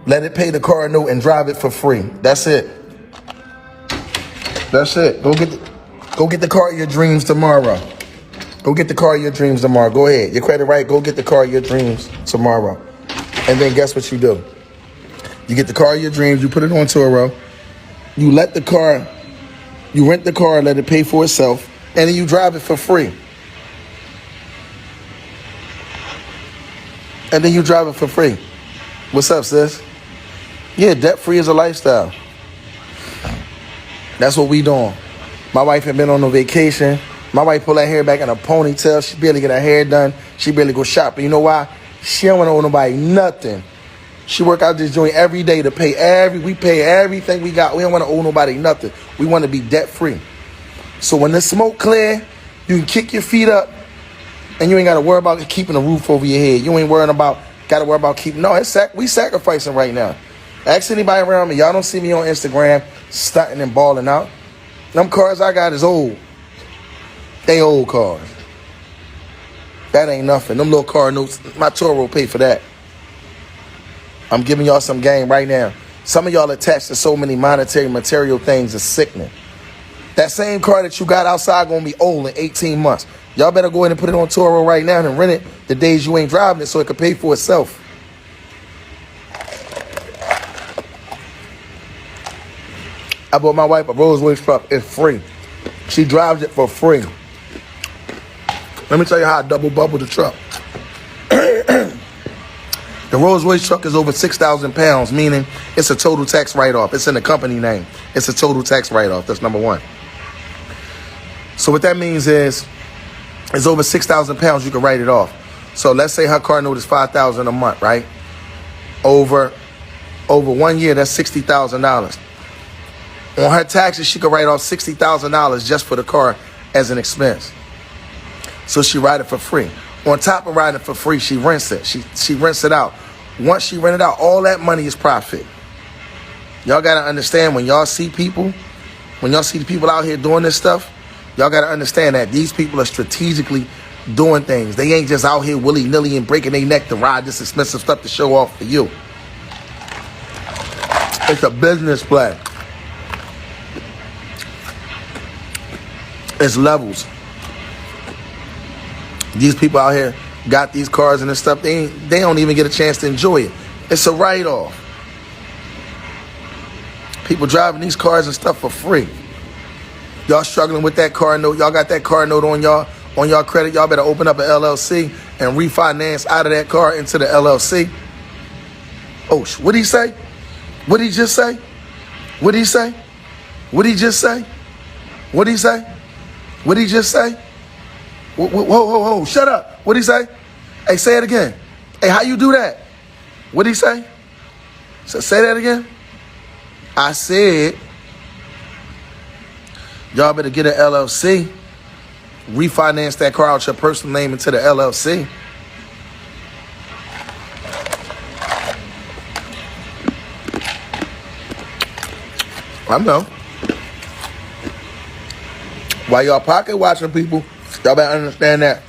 Let it pay the car note and drive it for free. That's it. That's it. Go get the car of your dreams tomorrow. Go get the car of your dreams tomorrow. Go ahead. Your credit right. Go get the car of your dreams tomorrow. And then guess what you do? You get the car of your dreams. You put it on Turo. You rent the car, let it pay for itself, and then you drive it for free. And then you drive it for free. What's up, sis? Yeah, debt-free is a lifestyle. That's what we doing. My wife had been on a vacation. My wife pull her hair back in a ponytail. She barely get her hair done. She barely go shopping. You know why? She don't want to owe nobody nothing. She work out this joint every day to we pay everything we got. We don't want to owe nobody nothing. We want to be debt free. So when the smoke clear, you can kick your feet up and you ain't got to worry about keeping a roof over your head. You ain't got to worry about keeping, no, we sacrificing right now. Ask anybody around me. Y'all don't see me on Instagram stunting and balling out. Them cars I got is old. They old cars. That ain't nothing. Them little car notes, my Toro pay for that. I'm giving y'all some game right now. Some of y'all attached to so many material things is sickening. That same car that you got outside gonna be old in 18 months. Y'all better go ahead and put it on Turo right now and rent it the days you ain't driving it so it can pay for itself. I bought my wife a Rolls-Royce truck. It's free. She drives it for free. Let me tell you how I double bubble the truck. The Rolls-Royce truck is over 6,000 pounds, meaning it's a total tax write-off. It's in the company name. It's a total tax write-off. That's number one. So what that means is it's over 6,000 pounds, you can write it off. So let's say her car note is $5,000 a month, right? Over 1 year, that's $60,000. On her taxes, she could write off $60,000 just for the car as an expense. So she ride it for free. On top of riding it for free, she rents it. She rents it out. Once she rent it out, all that money is profit. Y'all got to understand, when y'all see people, when y'all see the people out here doing this stuff, y'all got to understand that these people are strategically doing things. They ain't just out here willy-nilly and breaking their neck to ride this expensive stuff to show off for you. It's a business play. It's levels. These people out here got these cars and this stuff. They don't even get a chance to enjoy it. It's a write-off. People driving these cars and stuff for free. Y'all struggling with that car note. Y'all got that car note on y'all credit. Y'all better open up an LLC and refinance out of that car into the LLC. Oh, what'd he say? What'd he just say? What'd he say? What'd he just say? What'd he say? What'd he just say? Whoa, shut up. What'd he say? Hey, say it again. Hey, how you do that? What'd he say? Say that again. I said, y'all better get an LLC, refinance that car out your personal name into the LLC. I know. While y'all pocket watching people, y'all better understand that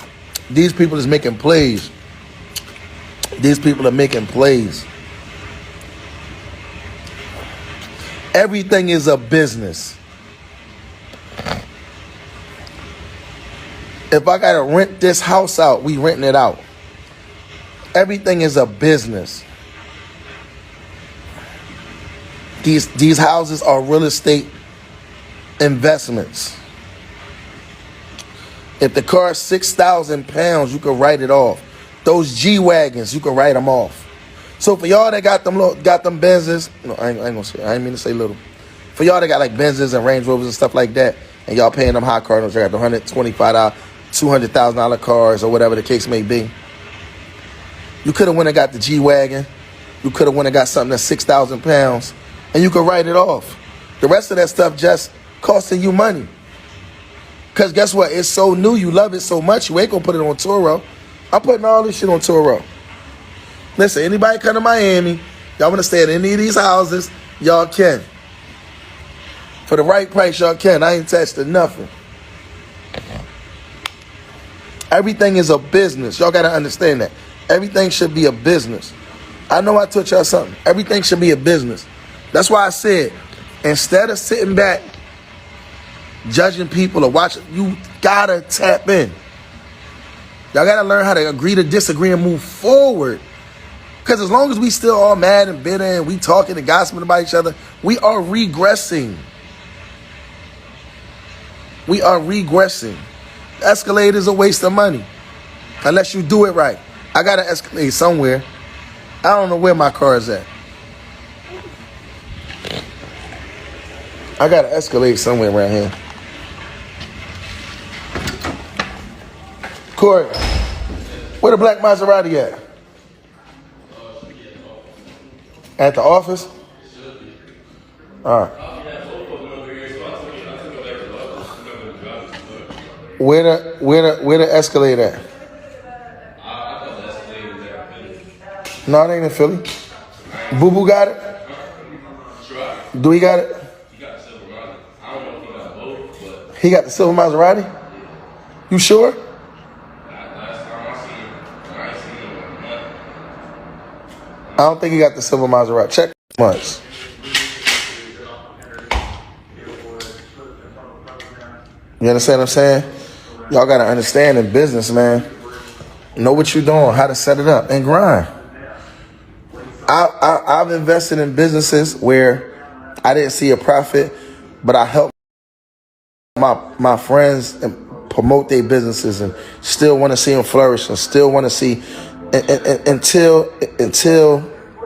these people is making plays. These people are making plays. Everything is a business. If I gotta rent this house out, we renting it out. Everything is a business. These houses are real estate investments. If the car is 6,000 pounds, you can write it off. Those G-Wagons, you can write them off. So for y'all that got them Benzes, no, I ain't gonna say, I ain't mean to say little. For y'all that got like Benzes and Range Rovers and stuff like that, and y'all paying them high car notes, y'all got the $125, $200,000 cars or whatever the case may be. You could have went and got the G-Wagon. You could have went and got something that's 6,000 pounds, and you could write it off. The rest of that stuff just costing you money. Because guess what? It's so new. You love it so much, you ain't going to put it on Turo. I'm putting all this shit on Turo. Listen, anybody come to Miami, y'all want to stay at any of these houses, y'all can. For the right price, y'all can. I ain't touched nothing. Everything is a business. Y'all got to understand that. Everything should be a business. I know I taught y'all something. Everything should be a business. That's why I said, instead of sitting back, judging people or watching, you got to tap in. Y'all got to learn how to agree to disagree and move forward. Because as long as we still all mad and bitter and we talking and gossiping about each other, we are regressing. We are regressing. Escalade is a waste of money unless you do it right. I got to Escalade somewhere. I don't know where my car is at. I got to Escalade somewhere around here. Corey, where the black Maserati at? At the office? All right. Where the Escalade at? No, it ain't in Philly. Boo Boo got it? Do he got it? He got the silver Maserati? You sure? I don't think he got the silver Maserati. Check months. You understand what I'm saying? Y'all got to understand in business, man. Know what you're doing, how to set it up, and grind. I've invested in businesses where I didn't see a profit, but I helped my friends and promote their businesses and still want to see them flourish and still want to see until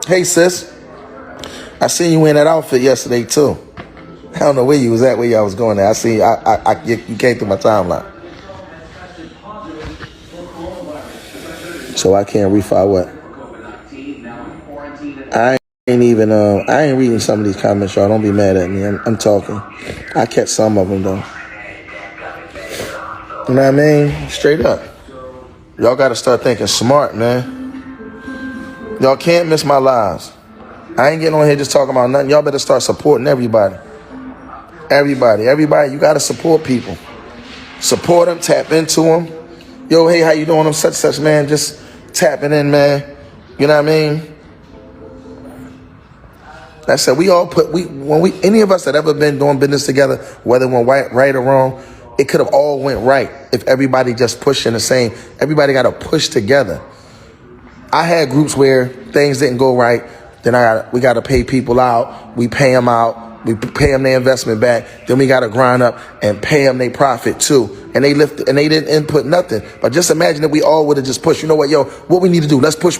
hey sis, I seen you in that outfit yesterday too. I don't know where you was at, where y'all was going at. I see you came through my timeline. So I can't refi what? I I ain't reading some of these comments, y'all. Don't be mad at me. I'm talking. I catch some of them, though. You know what I mean? Straight up. Y'all got to start thinking smart, man. Y'all can't miss my lives. I ain't getting on here just talking about nothing. Y'all better start supporting everybody. Everybody, you got to support people. Support them, tap into them. Yo, hey, how you doing? I'm such, man. Just tapping in, man. You know what I mean? Like I said, any of us that ever been doing business together, whether it went right or wrong, it could have all went right if everybody just pushed in the same. Everybody got to push together. I had groups where things didn't go right. Then we got to pay people out. We pay them out. We pay them their investment back. Then we got to grind up and pay them their profit too. And they didn't input nothing. But just imagine if we all would have just pushed. You know what, yo, what we need to do? Let's push.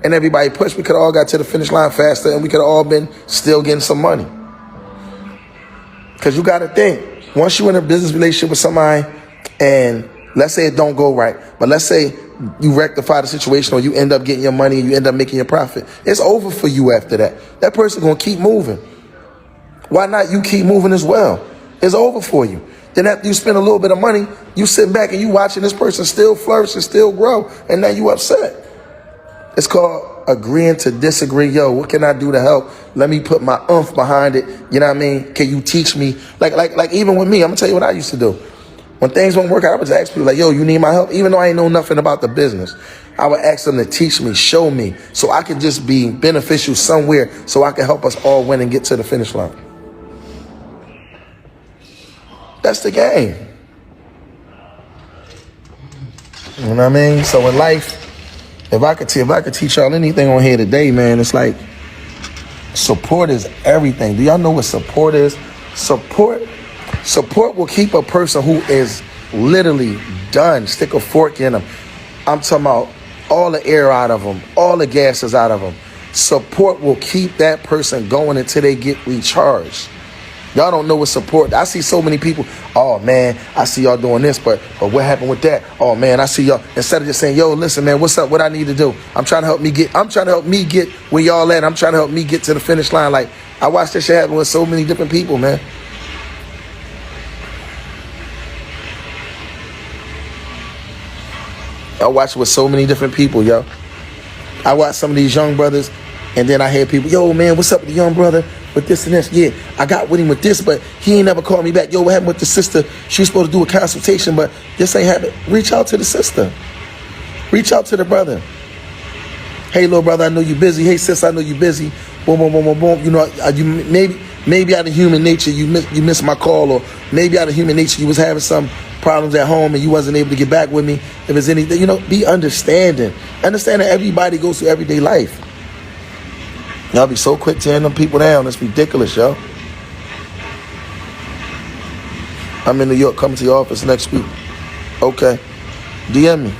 And everybody pushed. We could have all got to the finish line faster, and we could have all been still getting some money. Because you got to think, once you're in a business relationship with somebody, and let's say it don't go right, but let's say you rectify the situation or you end up getting your money and you end up making your profit, it's over for you after that. That person going to keep moving. Why not you keep moving as well? It's over for you. Then after you spend a little bit of money, you sit back and you watching this person still flourish and still grow, and now you upset. It's called agreeing to disagree. Yo, what can I do to help? Let me put my oomph behind it. You know what I mean? Can you teach me? Like even with me, I'm gonna tell you what I used to do. When things won't work out, I would ask people like, yo, you need my help? Even though I ain't know nothing about the business, I would ask them to teach me, show me, so I could just be beneficial somewhere so I can help us all win and get to the finish line. That's the game. You know what I mean? So in life, if I could teach y'all anything on here today, man, it's like support is everything. Do y'all know what support is? Support will keep a person who is literally done. Stick a fork in them. I'm talking about all the air out of them, all the gases out of them. Support will keep that person going until they get recharged. Y'all don't know what support. I see so many people. Oh man, I see y'all doing this, but what happened with that? Oh man, I see y'all. Instead of just saying, yo, listen, man, what's up? What I need to do? I'm trying to help me get where y'all at. I'm trying to help me get to the finish line. Like I watched this shit happen with so many different people, man. I watched with so many different people, yo. I watched some of these young brothers, and then I hear people, yo, man, what's up with the young brother with this and this? Yeah, I got with him with this, but he ain't never called me back. Yo, what happened with the sister? She was supposed to do a consultation, but this ain't happening. Reach out to the sister. Reach out to the brother. Hey, little brother, I know you busy. Hey, sis, I know you busy. Boom, boom, boom, boom, boom. You know, you maybe out of human nature, you missed my call, or maybe out of human nature, you was having some problems at home and you wasn't able to get back with me. If there's anything, you know, be understanding. Understand that everybody goes through everyday life. Y'all be so quick tearing them people down. It's ridiculous, yo. I'm in New York, coming to your office next week. Okay. DM me.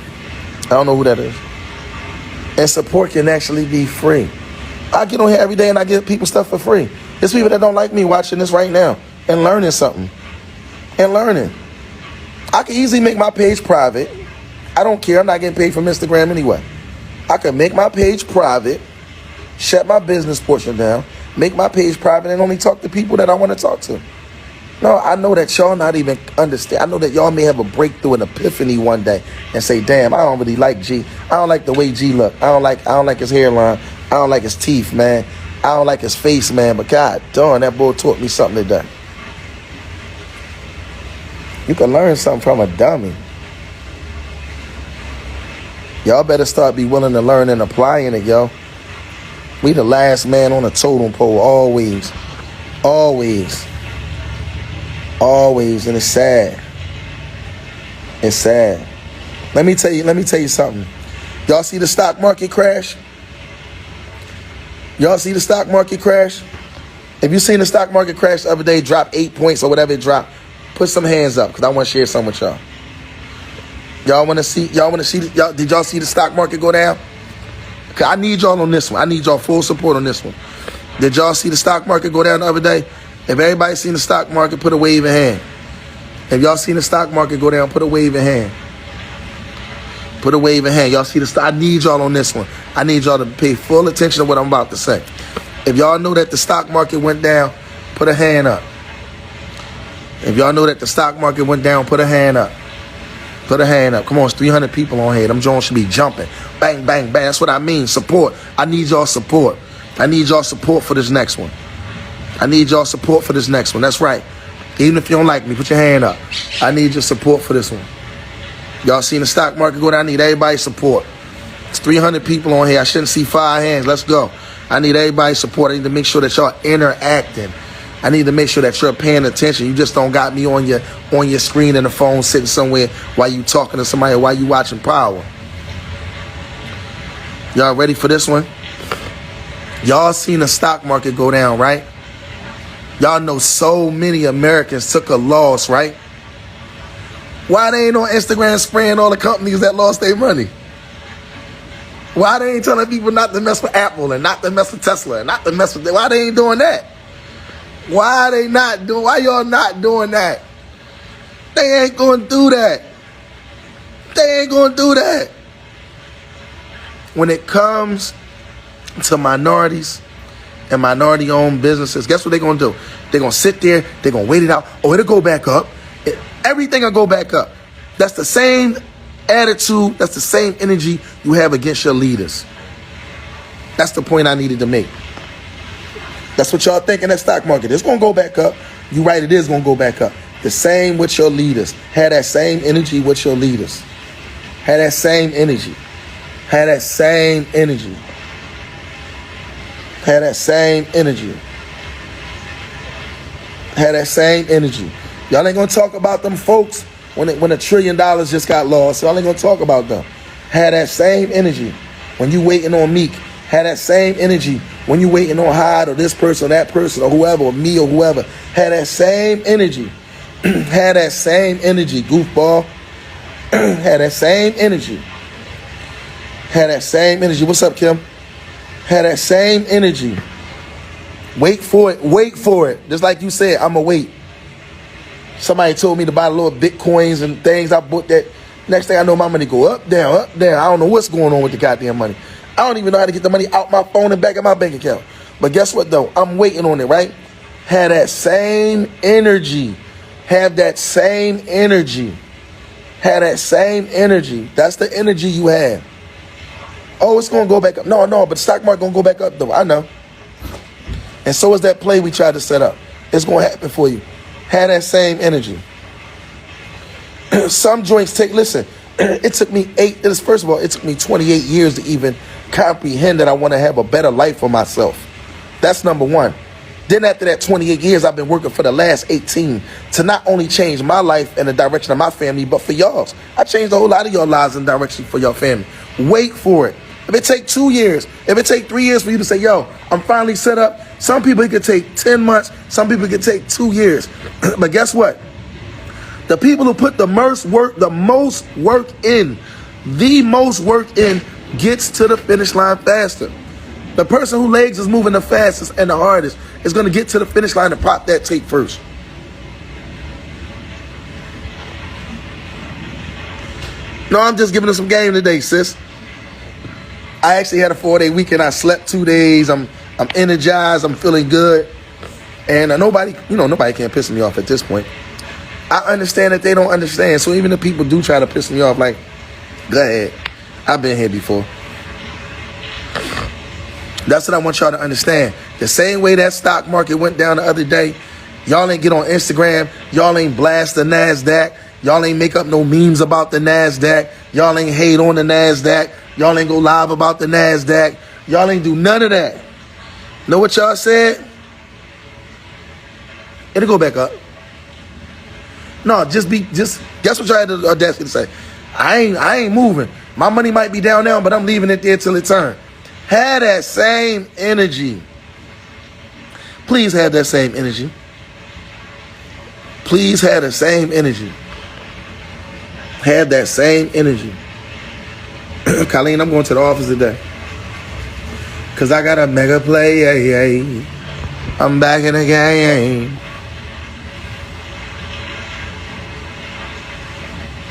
I don't know who that is. And support can actually be free. I get on here every day and I give people stuff for free. There's people that don't like me watching this right now and learning something. I can easily make my page private. I don't care. I'm not getting paid from Instagram anyway. I can make my page private, shut my business portion down, make my page private, and only talk to people that I want to talk to. No, I know that y'all not even understand. I know that y'all may have a breakthrough, an epiphany one day and say, damn, I don't really like G. I don't like the way G look. I don't like his hairline. I don't like his teeth, man. I don't like his face, man. But God darn, that boy taught me something today. You can learn something from a dummy. Y'all better start be willing to learn and applying it, yo. We the last man on the totem pole, always. Always. Always. And it's sad. It's sad. Let me tell you something. Y'all see the stock market crash? Y'all see the stock market crash? If you seen the stock market crash the other day, drop 8 points or whatever it dropped, put some hands up, because I want to share some with y'all. Did y'all see the stock market go down? Okay, I need y'all on this one. I need y'all full support on this one. Did y'all see the stock market go down the other day? If everybody seen the stock market, put a wave in hand. If y'all seen the stock market go down, put a wave in hand. Put a waving hand. Y'all see the stock? I need y'all on this one. I need y'all to pay full attention to what I'm about to say. If y'all know that the stock market went down, put a hand up. If y'all know that the stock market went down, put a hand up. Put a hand up. Come on, it's 300 people on here. Them Jones should be jumping. Bang, bang, bang. That's what I mean. Support. I need y'all support. I need y'all support for this next one. I need y'all support for this next one. That's right. Even if you don't like me, put your hand up. I need your support for this one. Y'all seen the stock market go down? I need everybody's support. It's 300 people on here. I shouldn't see 5 hands. Let's go. I need everybody's support. I need to make sure that y'all interacting. I need to make sure that you're paying attention. You just don't got me on your screen and the phone sitting somewhere while you talking to somebody or while you watching Power. Y'all ready for this one? Y'all seen the stock market go down, right? Y'all know so many Americans took a loss, right? Why they ain't on Instagram spraying all the companies that lost their money? Why they ain't telling people not to mess with Apple and not to mess with Tesla and not to mess with why they ain't doing that? Why y'all not doing that? They ain't gonna do that. They ain't gonna do that. When it comes to minorities and minority-owned businesses, guess what they're gonna do? They're gonna sit there, they're gonna wait it out. Oh, it'll go back up. Everything will go back up. That's the same attitude, that's the same energy you have against your leaders. That's the point I needed to make. That's what y'all think in that stock market. It's going to go back up. You right, it is going to go back up. The same with your leaders. Have that same energy with your leaders. Have that same energy. Have that same energy. Have that same energy. Have that same energy. Y'all ain't going to talk about them folks when $1 trillion just got lost. Y'all ain't going to talk about them. Have that same energy when you waiting on Meek. Have that same energy when you waiting on Hyde or this person or that person or whoever or me or whoever. Have that same energy. Have that same energy, goofball. Have that same energy. Have that same energy. What's up, Kim? Have that same energy. Wait for it. Wait for it. Just like you said, I'm going to wait. Somebody told me to buy little Bitcoins and things. I bought that. Next thing I know, my money go up, down, up, down. I don't know what's going on with the goddamn money. I don't even know how to get the money out my phone and back in my bank account. But guess what, though? I'm waiting on it, right? Have that same energy. Have that same energy. Have that same energy. That's the energy you have. Oh, it's going to go back up. No, but the stock market going to go back up, though. I know. And so is that play we tried to set up. It's going to happen for you. Have that same energy. Some joints listen, it took me first of all, it took me 28 years to even comprehend that I want to have a better life for myself. That's number one. Then after that 28 years, I've been working for the last 18 to not only change my life and the direction of my family, but for y'all's. I changed a whole lot of your lives and direction for your family. Wait for it. If it take 2 years, if it take 3 years for you to say, yo, I'm finally set up, some people it could take 10 months, some people it could take 2 years. But guess what? The people who put the most work in gets to the finish line faster. The person whose legs is moving the fastest and the hardest is going to get to the finish line and pop that tape first. No, I'm just giving them some game today, sis. I actually had a 4-day weekend. I slept 2 days. I'm energized. I'm feeling good. And nobody can't piss me off at this point. I understand that they don't understand. So even if people do try to piss me off, like, go ahead. I've been here before. That's what I want y'all to understand. The same way that stock market went down the other day, y'all ain't get on Instagram. Y'all ain't blast the NASDAQ. Y'all ain't make up no memes about the NASDAQ. Y'all ain't hate on the NASDAQ. Y'all ain't go live about the NASDAQ. Y'all ain't do none of that. Know what y'all said? It'll go back up. No, just guess what y'all had the audacity to say? I ain't moving. My money might be down now, but I'm leaving it there till it turns. Have that same energy. Please have that same energy. Please have the same energy. Have that same energy. Colleen, I'm going to the office today. Because I got a mega play. I'm back in the game.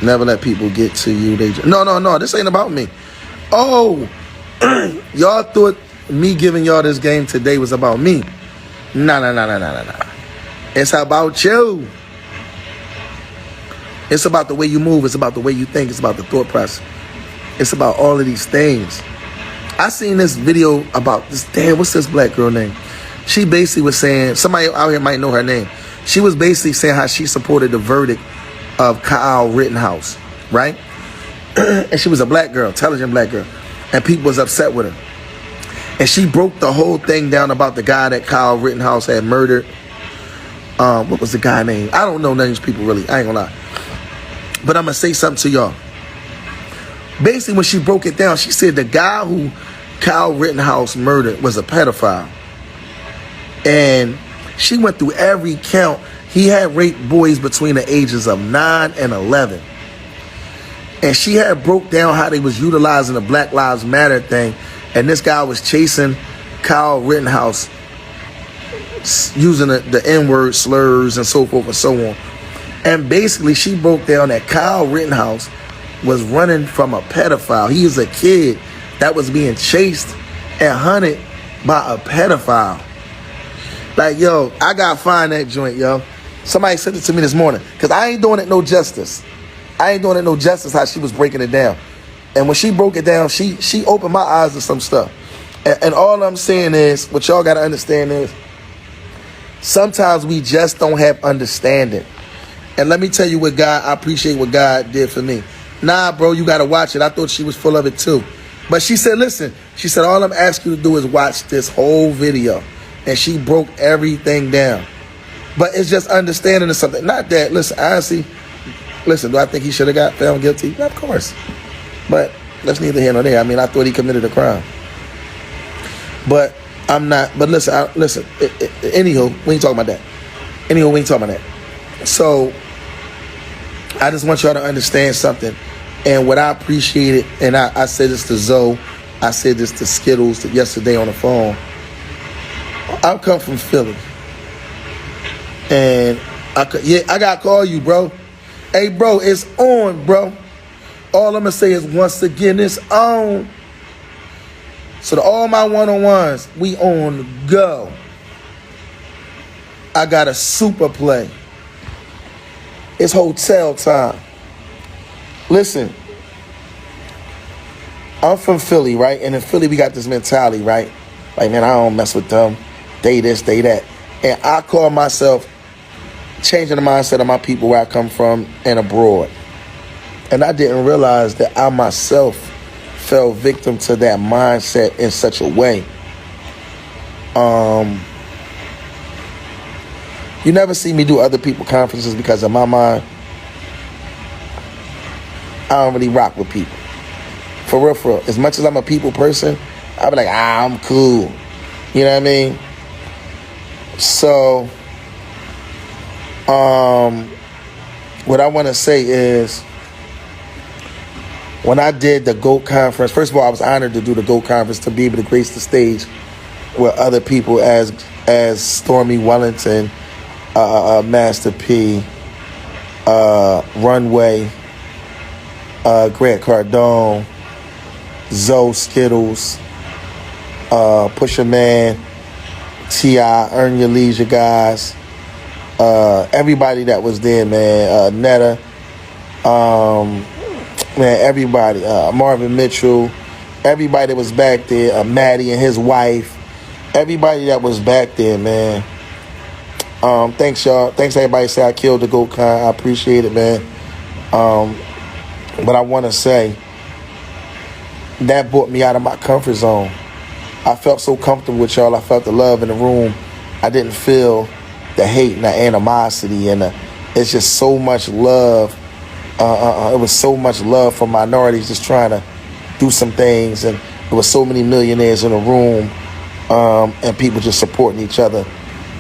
Never let people get to you. No. This ain't about me. Oh, y'all thought me giving y'all this game today was about me. Nah. It's about you. It's about the way you move. It's about the way you think. It's about the thought process. It's about all of these things. I seen this video about this. Damn, what's this black girl name? She basically was saying, somebody out here might know her name. She was basically saying how she supported the verdict of Kyle Rittenhouse, right? And she was a black girl, intelligent black girl. And people was upset with her. And she broke the whole thing down about the guy that Kyle Rittenhouse had murdered. What was the guy name? I don't know none of these people really. I ain't gonna lie. But I'm gonna say something to y'all. Basically, when she broke it down, she said the guy who Kyle Rittenhouse murdered was a pedophile. And she went through every count. He had raped boys between the ages of 9 and 11. And she had broke down how they was utilizing the Black Lives Matter thing. And this guy was chasing Kyle Rittenhouse using the N-word slurs and so forth and so on. And basically, she broke down that Kyle Rittenhouse was running from a pedophile. He was a kid that was being chased and hunted by a pedophile. Like, yo, I gotta find that joint, yo. Somebody sent it to me this morning. Because I ain't doing it no justice. I ain't doing it no justice how she was breaking it down. And when she broke it down, she opened my eyes to some stuff. And all I'm saying is, what y'all gotta understand is, sometimes we just don't have understanding. And let me tell you I appreciate what God did for me. Nah, bro, you got to watch it. I thought she was full of it too. But she said, listen, she said, all I'm asking you to do is watch this whole video. And she broke everything down. But it's just understanding of something. Not that, listen, honestly, do I think he should have got found guilty? Yeah, of course. But that's neither here nor there. I mean, I thought he committed a crime. But I'm not. But listen, anywho, we ain't talking about that. So I just want y'all to understand something. And what I appreciated, and I said this to Zoe, I said this to Skittles yesterday on the phone. I come from Philly. And I got to call you, bro. Hey, bro, it's on, bro. All I'm going to say is once again, it's on. So to all my one-on-ones, we on go. I got a super play. It's hotel time. Listen, I'm from Philly, right? And in Philly, we got this mentality, right? Like, man, I don't mess with them. They this, they that. And I call myself changing the mindset of my people where I come from and abroad. And I didn't realize that I myself fell victim to that mindset in such a way. You never see me do other people conferences because in my mind, I don't really rock with people. For real. As much as I'm a people person, I be like, I'm cool. You know what I mean? So, what I want to say is, when I did the GOAT conference, first of all, I was honored to do the GOAT conference, to be able to grace the stage with other people as Stormy Wellington, Master P, Runway, Grant Cardone, Zoe, Skittles, Pusha Man, T.I., Earn Your Leisure guys, everybody that was there, man, Netta, man, everybody, Marvin Mitchell, everybody that was back there, Maddie and his wife, everybody that was back there, man. Thanks, y'all. Thanks, everybody say I killed the GOAT Con. I appreciate it, man. But I want to say that brought me out of my comfort zone. I felt so comfortable with y'all. I felt the love in the room. I didn't feel the hate and the animosity, and it's just so much love. It was so much love for minorities just trying to do some things, and there was so many millionaires in the room, and people just supporting each other.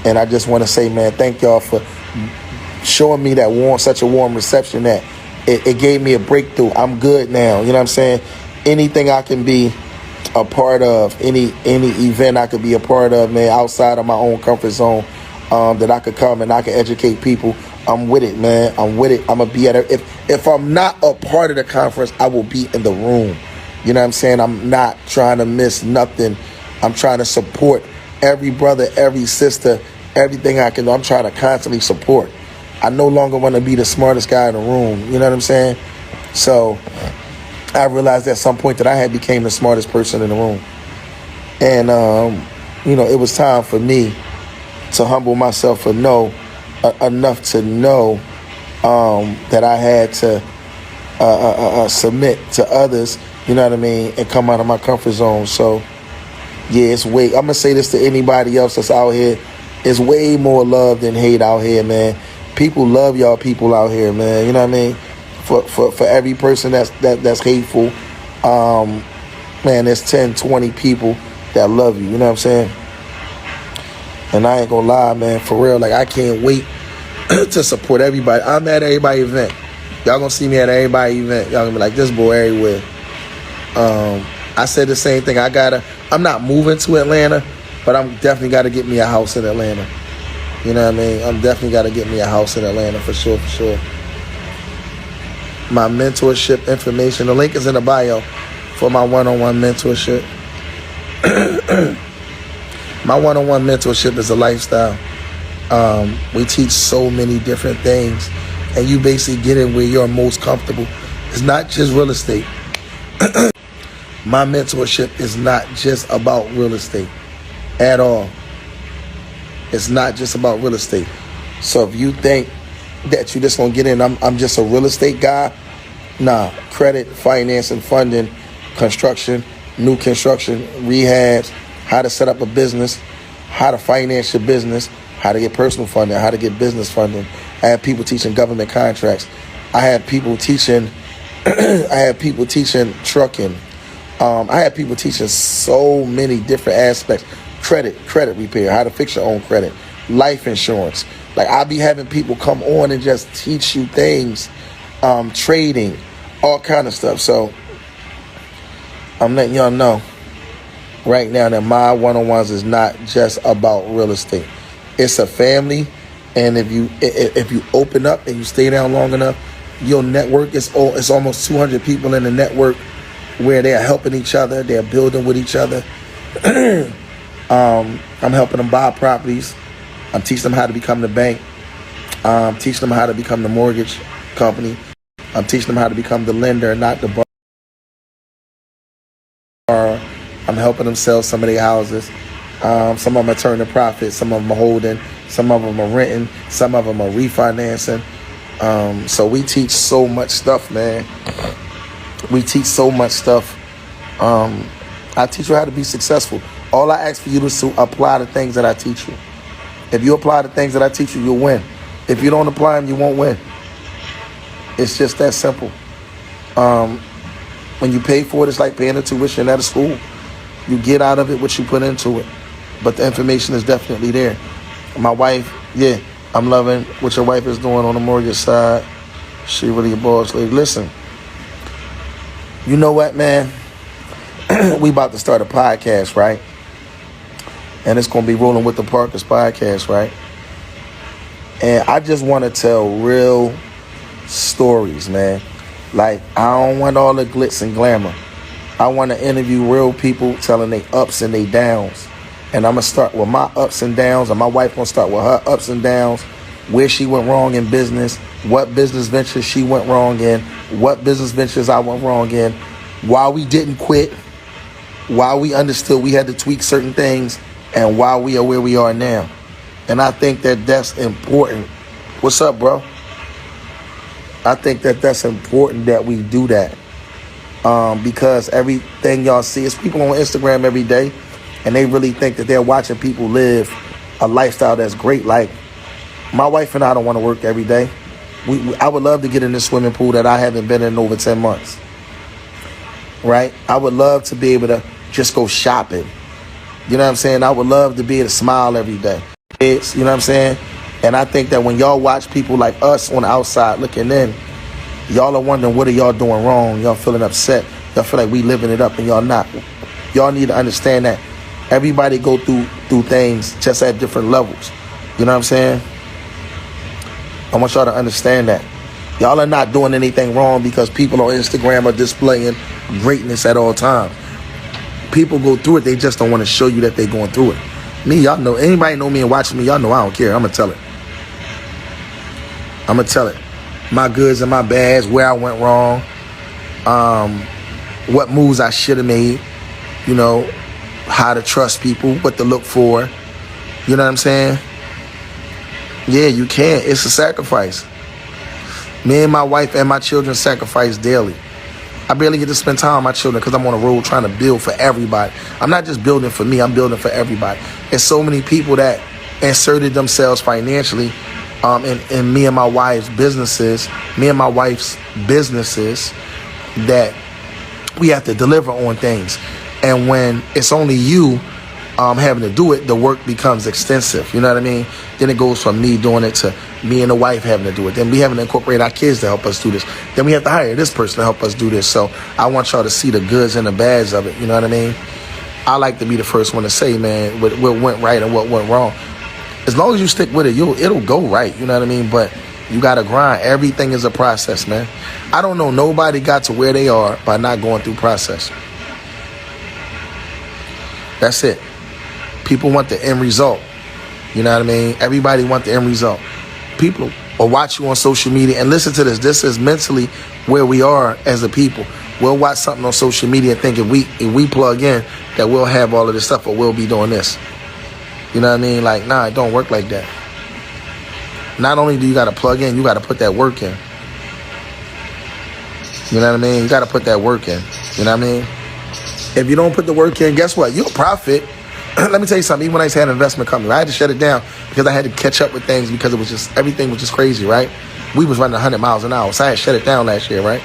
And I just want to say, man, thank y'all for showing me that such a warm reception that it gave me a breakthrough. I'm good now. You know what I'm saying? Anything I can be a part of, any event I could be a part of, man, outside of my own comfort zone, that I could come and I could educate people I'm with it, man. I'm with it. I'm gonna be at it. If I'm not a part of the conference, I will be in the room. You know what I'm saying? I'm not trying to miss nothing. I'm trying to support every brother, every sister, everything I can do. I'm trying to constantly support. I no longer want to be the smartest guy in the room. You know what I'm saying? So I realized at some point that I had became the smartest person in the room. And, it was time for me to humble myself enough to know that I had to submit to others, you know what I mean, and come out of my comfort zone. So, yeah, I'm going to say this to anybody else that's out here. It's way more love than hate out here, man. People love y'all people out here, man. You know what I mean? For every person that's hateful, man, there's 10, 20 people that love you. You know what I'm saying? And I ain't gonna lie, man, for real. Like, I can't wait to support everybody. I'm at everybody's event. Y'all gonna see me at everybody's event. Y'all gonna be like, this boy everywhere. I said the same thing. I'm not moving to Atlanta, but I'm definitely gotta get me a house in Atlanta. You know what I mean? I'm definitely gotta get me a house in Atlanta for sure. My mentorship information, the link is in the bio for my one-on-one mentorship. My one-on-one mentorship is a lifestyle. We teach so many different things, and you basically get in where you're most comfortable. It's not just real estate. My mentorship is not just about real estate at all. It's not just about real estate. So if you think that you just gonna get in, I'm just a real estate guy, nah. Credit, finance, and funding, construction, new construction, rehabs, how to set up a business, how to finance your business, how to get personal funding, how to get business funding. I have people teaching government contracts. I have people teaching trucking. I have people teaching so many different aspects. Credit repair, how to fix your own credit, life insurance. Like, I'll be having people come on and just teach you things, trading, all kind of stuff. So I'm letting y'all know right now that my one-on-ones is not just about real estate. It's a family, and if you open up and you stay down long enough, your network it's almost 200 people in the network where they're helping each other, they're building with each other. I'm helping them buy properties. I'm teaching them how to become the bank. I'm teaching them how to become the mortgage company. I'm teaching them how to become the lender, not the borrower. I'm helping them sell some of their houses. Some of them are turning profit. Some of them are holding. Some of them are renting. Some of them are refinancing. So we teach so much stuff, man. We teach so much stuff. I teach you how to be successful. All I ask for you is to apply the things that I teach you. If you apply the things that I teach you, you'll win. If you don't apply them, you won't win. It's just that simple. When you pay for it, it's like paying the tuition at a school. You get out of it what you put into it. But the information is definitely there. My wife, yeah, I'm loving what your wife is doing on the mortgage side. She really a boss lady. Listen, you know what, man? We about to start a podcast, right? And it's going to be Rolling with the Parkers podcast, right? And I just want to tell real stories, man. Like, I don't want all the glitz and glamour. I want to interview real people telling their ups and their downs. And I'm going to start with my ups and downs, and my wife going to start with her ups and downs, where she went wrong in business, what business ventures she went wrong in, what business ventures I went wrong in, why we didn't quit, why we understood we had to tweak certain things, and why we are where we are now. And I think that that's important. What's up, bro? I think that that's important that we do that. Because everything y'all see is people on Instagram every day, and they really think that they're watching people live a lifestyle that's great. Like, my wife and I don't want to work every day. I would love to get in this swimming pool that I haven't been in over 10 months. Right? I would love to be able to just go shopping. You know what I'm saying? I would love to be able to smile every day. You know what I'm saying? And I think that when y'all watch people like us on the outside looking in, y'all are wondering, what are y'all doing wrong? Y'all feeling upset. Y'all feel like we living it up and y'all not. Y'all need to understand that everybody go through things just at different levels. You know what I'm saying? I want y'all to understand that. Y'all are not doing anything wrong because people on Instagram are displaying greatness at all times. People go through it, they just don't want to show you that they're going through it. Me, y'all know, anybody know me and watching me, y'all know I don't care. I'm going to tell it. I'm going to tell it. My goods and my bads, where I went wrong, what moves I should have made, you know, how to trust people, what to look for. You know what I'm saying? Yeah, you can. It's a sacrifice. Me and my wife and my children sacrifice daily. I barely get to spend time with my children because I'm on the road trying to build for everybody. I'm not just building for me, I'm building for everybody. There's so many people that inserted themselves financially in me and my wife's businesses, that we have to deliver on things. And when it's only you having to do it, the work becomes extensive. You know what I mean? Then it goes from me doing it to me and the wife having to do it. Then we having to incorporate our kids to help us do this. Then we have to hire this person to help us do this. So I want y'all to see the goods and the bads of it. You know what I mean? I like to be the first one to say, man, what went right and what went wrong. As long as you stick with it, it'll go right. You know what I mean? But you got to grind. Everything is a process, man. I don't know nobody got to where they are by not going through process. That's it. People want the end result. You know what I mean? Everybody want the end result. People will watch you on social media and listen to this. This is mentally where we are as a people. We'll watch something on social media and think if we plug in that we'll have all of this stuff or we'll be doing this. You know what I mean? Like, nah, it don't work like that. Not only do you got to plug in, you got to put that work in. You know what I mean? You got to put that work in. You know what I mean? If you don't put the work in, guess what? You'll profit. Let me tell you something. Even when I used to have an investment company, I had to shut it down because I had to catch up with things because it was just, everything was just crazy, right? We was running 100 miles an hour, so I had to shut it down last year, right?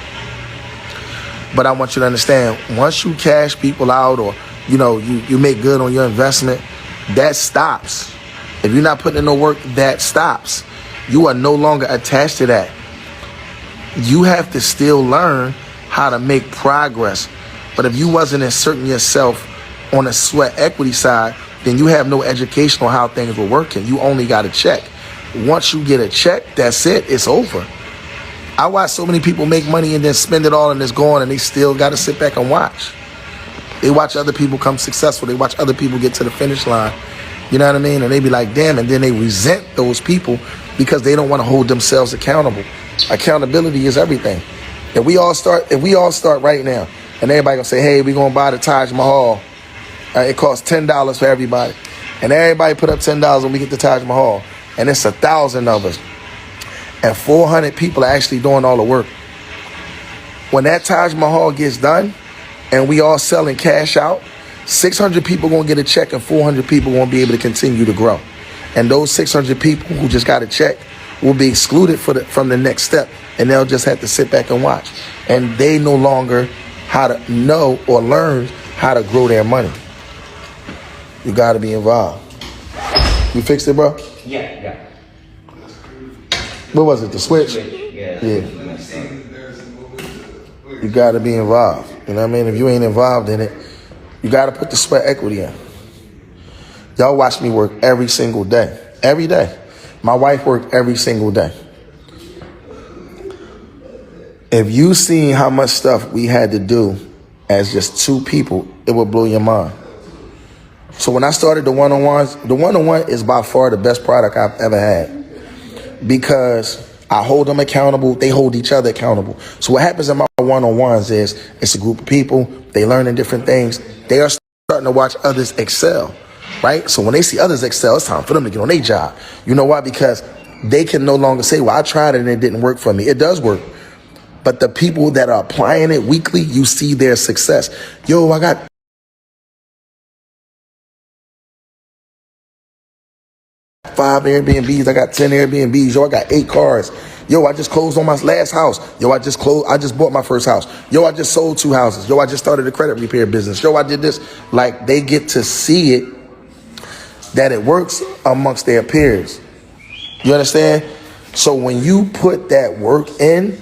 But I want you to understand, once you cash people out or, you know, you make good on your investment, that stops. If you're not putting in no work, that stops. You are no longer attached to that. You have to still learn how to make progress. But if you wasn't inserting yourself on the sweat equity side, then you have no education on how things were working. You only got a check. Once you get a check, that's it. It's over. I watch so many people make money and then spend it all and it's gone and they still got to sit back and watch. They watch other people come successful. They watch other people get to the finish line. You know what I mean? And they be like, damn. And then they resent those people because they don't want to hold themselves accountable. Accountability is everything. If we all start right now and everybody gonna say, hey, we're gonna buy the Taj Mahal. It costs $10 for everybody. And everybody put up $10 when we get the Taj Mahal. And it's 1,000 of us. And 400 people are actually doing all the work. When that Taj Mahal gets done and we all selling cash out, 600 people going to get a check and 400 people won't be able to continue to grow. And those 600 people who just got a check will be excluded from the next step. And they'll just have to sit back and watch. And they no longer how to know or learn how to grow their money. You got to be involved. You fixed it, bro? Yeah. What was it, the switch? Yeah. You got to be involved. You know what I mean? If you ain't involved in it, you got to put the sweat equity in. Y'all watch me work every single day. Every day. My wife worked every single day. If you seen how much stuff we had to do as just two people, it would blow your mind. So when I started the one-on-ones, the one-on-one is by far the best product I've ever had because I hold them accountable. They hold each other accountable. So what happens in my one-on-ones is it's a group of people. They learning different things. They are starting to watch others excel, right? So when they see others excel, it's time for them to get on their job. You know why? Because they can no longer say, well, I tried it and it didn't work for me. It does work. But the people that are applying it weekly, you see their success. Yo, I got 5 Airbnbs. I got 10 Airbnbs. Yo, I got 8 cars. Yo, I just closed on my last house. Yo, I just bought my first house. Yo, I just sold 2 houses. Yo, I just started a credit repair business. Yo, I did this. Like, they get to see it, that it works amongst their peers. You understand? So when you put that work in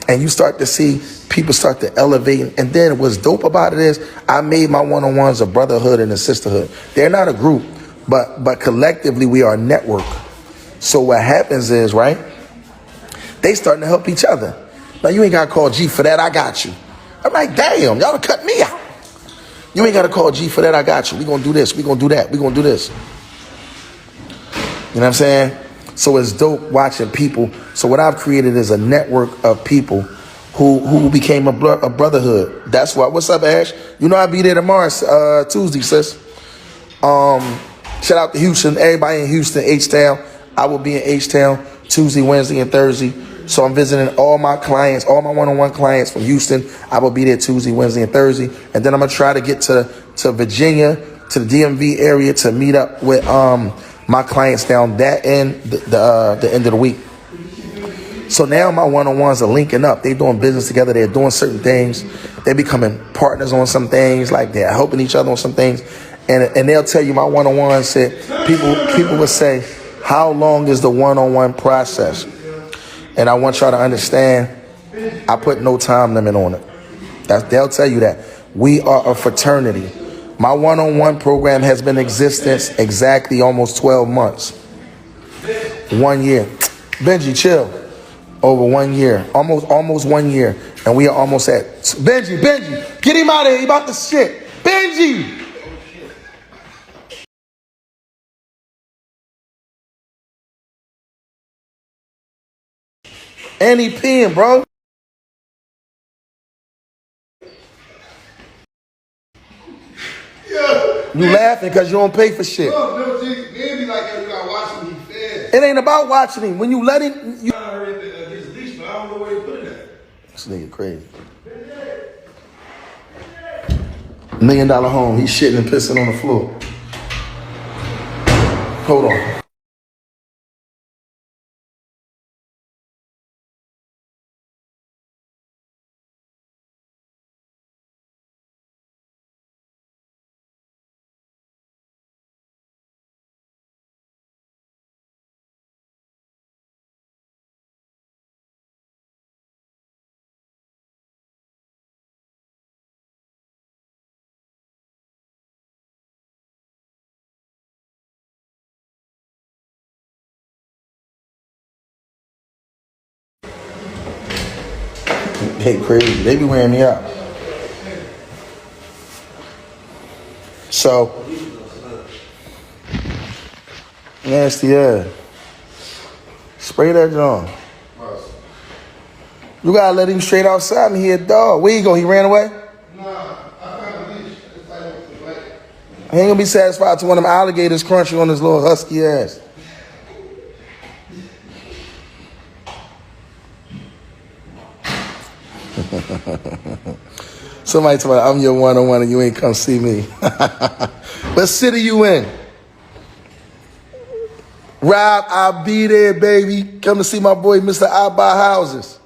and you start to see people start to elevate, and then what's dope about it is I made my one-on-ones a brotherhood and a sisterhood. They're not a group, but collectively we are a network. So what happens is, right, They starting to help each other. Now, you ain't got to call G for that. I got you. I'm like, damn, y'all cut me out. You ain't got to call G for that. I got you. We going to do this. We going to do that. We going to do this. You know what I'm saying? So it's dope watching people. So what I've created is a network of people who became a brotherhood. That's why. What's up, Ash? You know I'll be there tomorrow, Tuesday, sis. Shout out to Houston. Everybody in Houston, H-Town. I will be in H-Town Tuesday, Wednesday, and Thursday. So I'm visiting all my clients, all my one-on-one clients from Houston. I will be there Tuesday, Wednesday, and Thursday. And then I'm going to try to get to Virginia, to the DMV area to meet up with my clients down that end, the end of the week. So now my one-on-ones are linking up. They're doing business together. They're doing certain things. They're becoming partners on some things. Like they're helping each other on some things. And they'll tell you my one-on-one said, people would say, how long is the one-on-one process? And I want y'all to understand, I put no time limit on it. They'll tell you that. We are a fraternity. My one-on-one program has been in existence exactly almost 12 months. 1 year. Benji, chill. Over 1 year. Almost 1 year. And we are almost at... Benji, get him out of here. He about to shit. Benji! And he peeing, bro. You laughing because you don't pay for shit. No, Andy like you gotta watch him. He fed. It ain't about watching him. When you let him, you. I heard against leash, but I don't know where he put it at. This nigga crazy. $1 million home. He's shitting and pissing on the floor. Hold on. They crazy. They be wearing me out. So, nasty ass. Spray that John. You gotta let him straight outside me here, dog. Where you go? He ran away? Nah, I found a leash. It's like the light. He ain't gonna be satisfied to one of them alligators crunching on his little husky ass. Somebody told me I'm your one-on-one and you ain't come see me. What city you in? Rob, I'll be there, baby. Come to see my boy, Mr. I Buy Houses.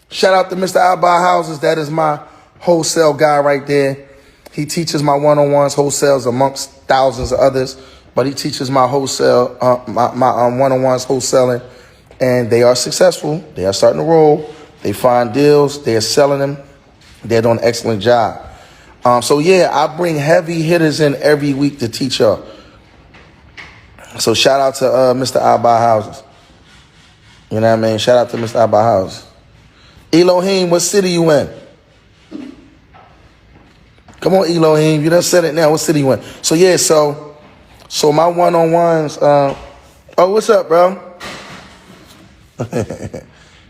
Shout out to Mr. I Buy Houses. That is my wholesale guy right there. He teaches my one-on-ones, wholesales amongst thousands of others. But he teaches my wholesale, my one-on-ones wholesaling. And they are successful. They are starting to roll. They find deals. They are selling them. They're doing an excellent job. So, yeah, I bring heavy hitters in every week to teach y'all. So, shout out to Mr. I Buy Houses. You know what I mean? Shout out to Mr. I Buy Houses. Elohim, what city you in? Come on, Elohim. You done said it now. What city you in? So, yeah, so my one-on-ones. Oh, what's up, bro?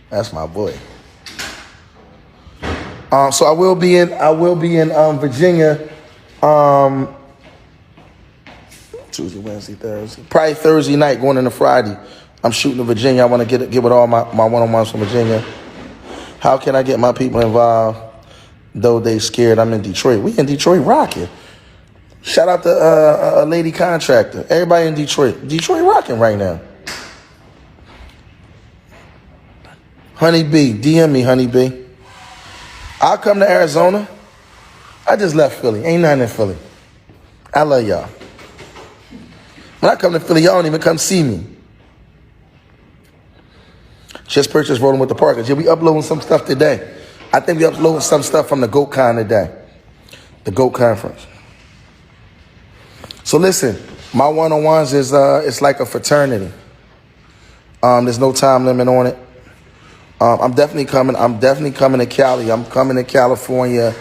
That's my boy. So I will be in Virginia Tuesday, Wednesday, Thursday. Probably Thursday night going into Friday. I'm shooting to Virginia. I want to get with all my one-on-ones from Virginia. How can I get my people involved? Though they scared, I'm in Detroit. We in Detroit rocking. Shout out to a lady contractor. Everybody in Detroit. Detroit rocking right now. Honey B, DM me, Honey B. I'll come to Arizona. I just left Philly. Ain't nothing in Philly. I love y'all. When I come to Philly, y'all don't even come see me. Just purchased Rolling with the Parkers. Yeah, we uploading some stuff today. I think we uploading some stuff from the GoatCon today. The GOAT Conference. So listen, my one-on-ones is it's like a fraternity. There's no time limit on it. I'm definitely coming. I'm definitely coming to Cali. I'm coming to California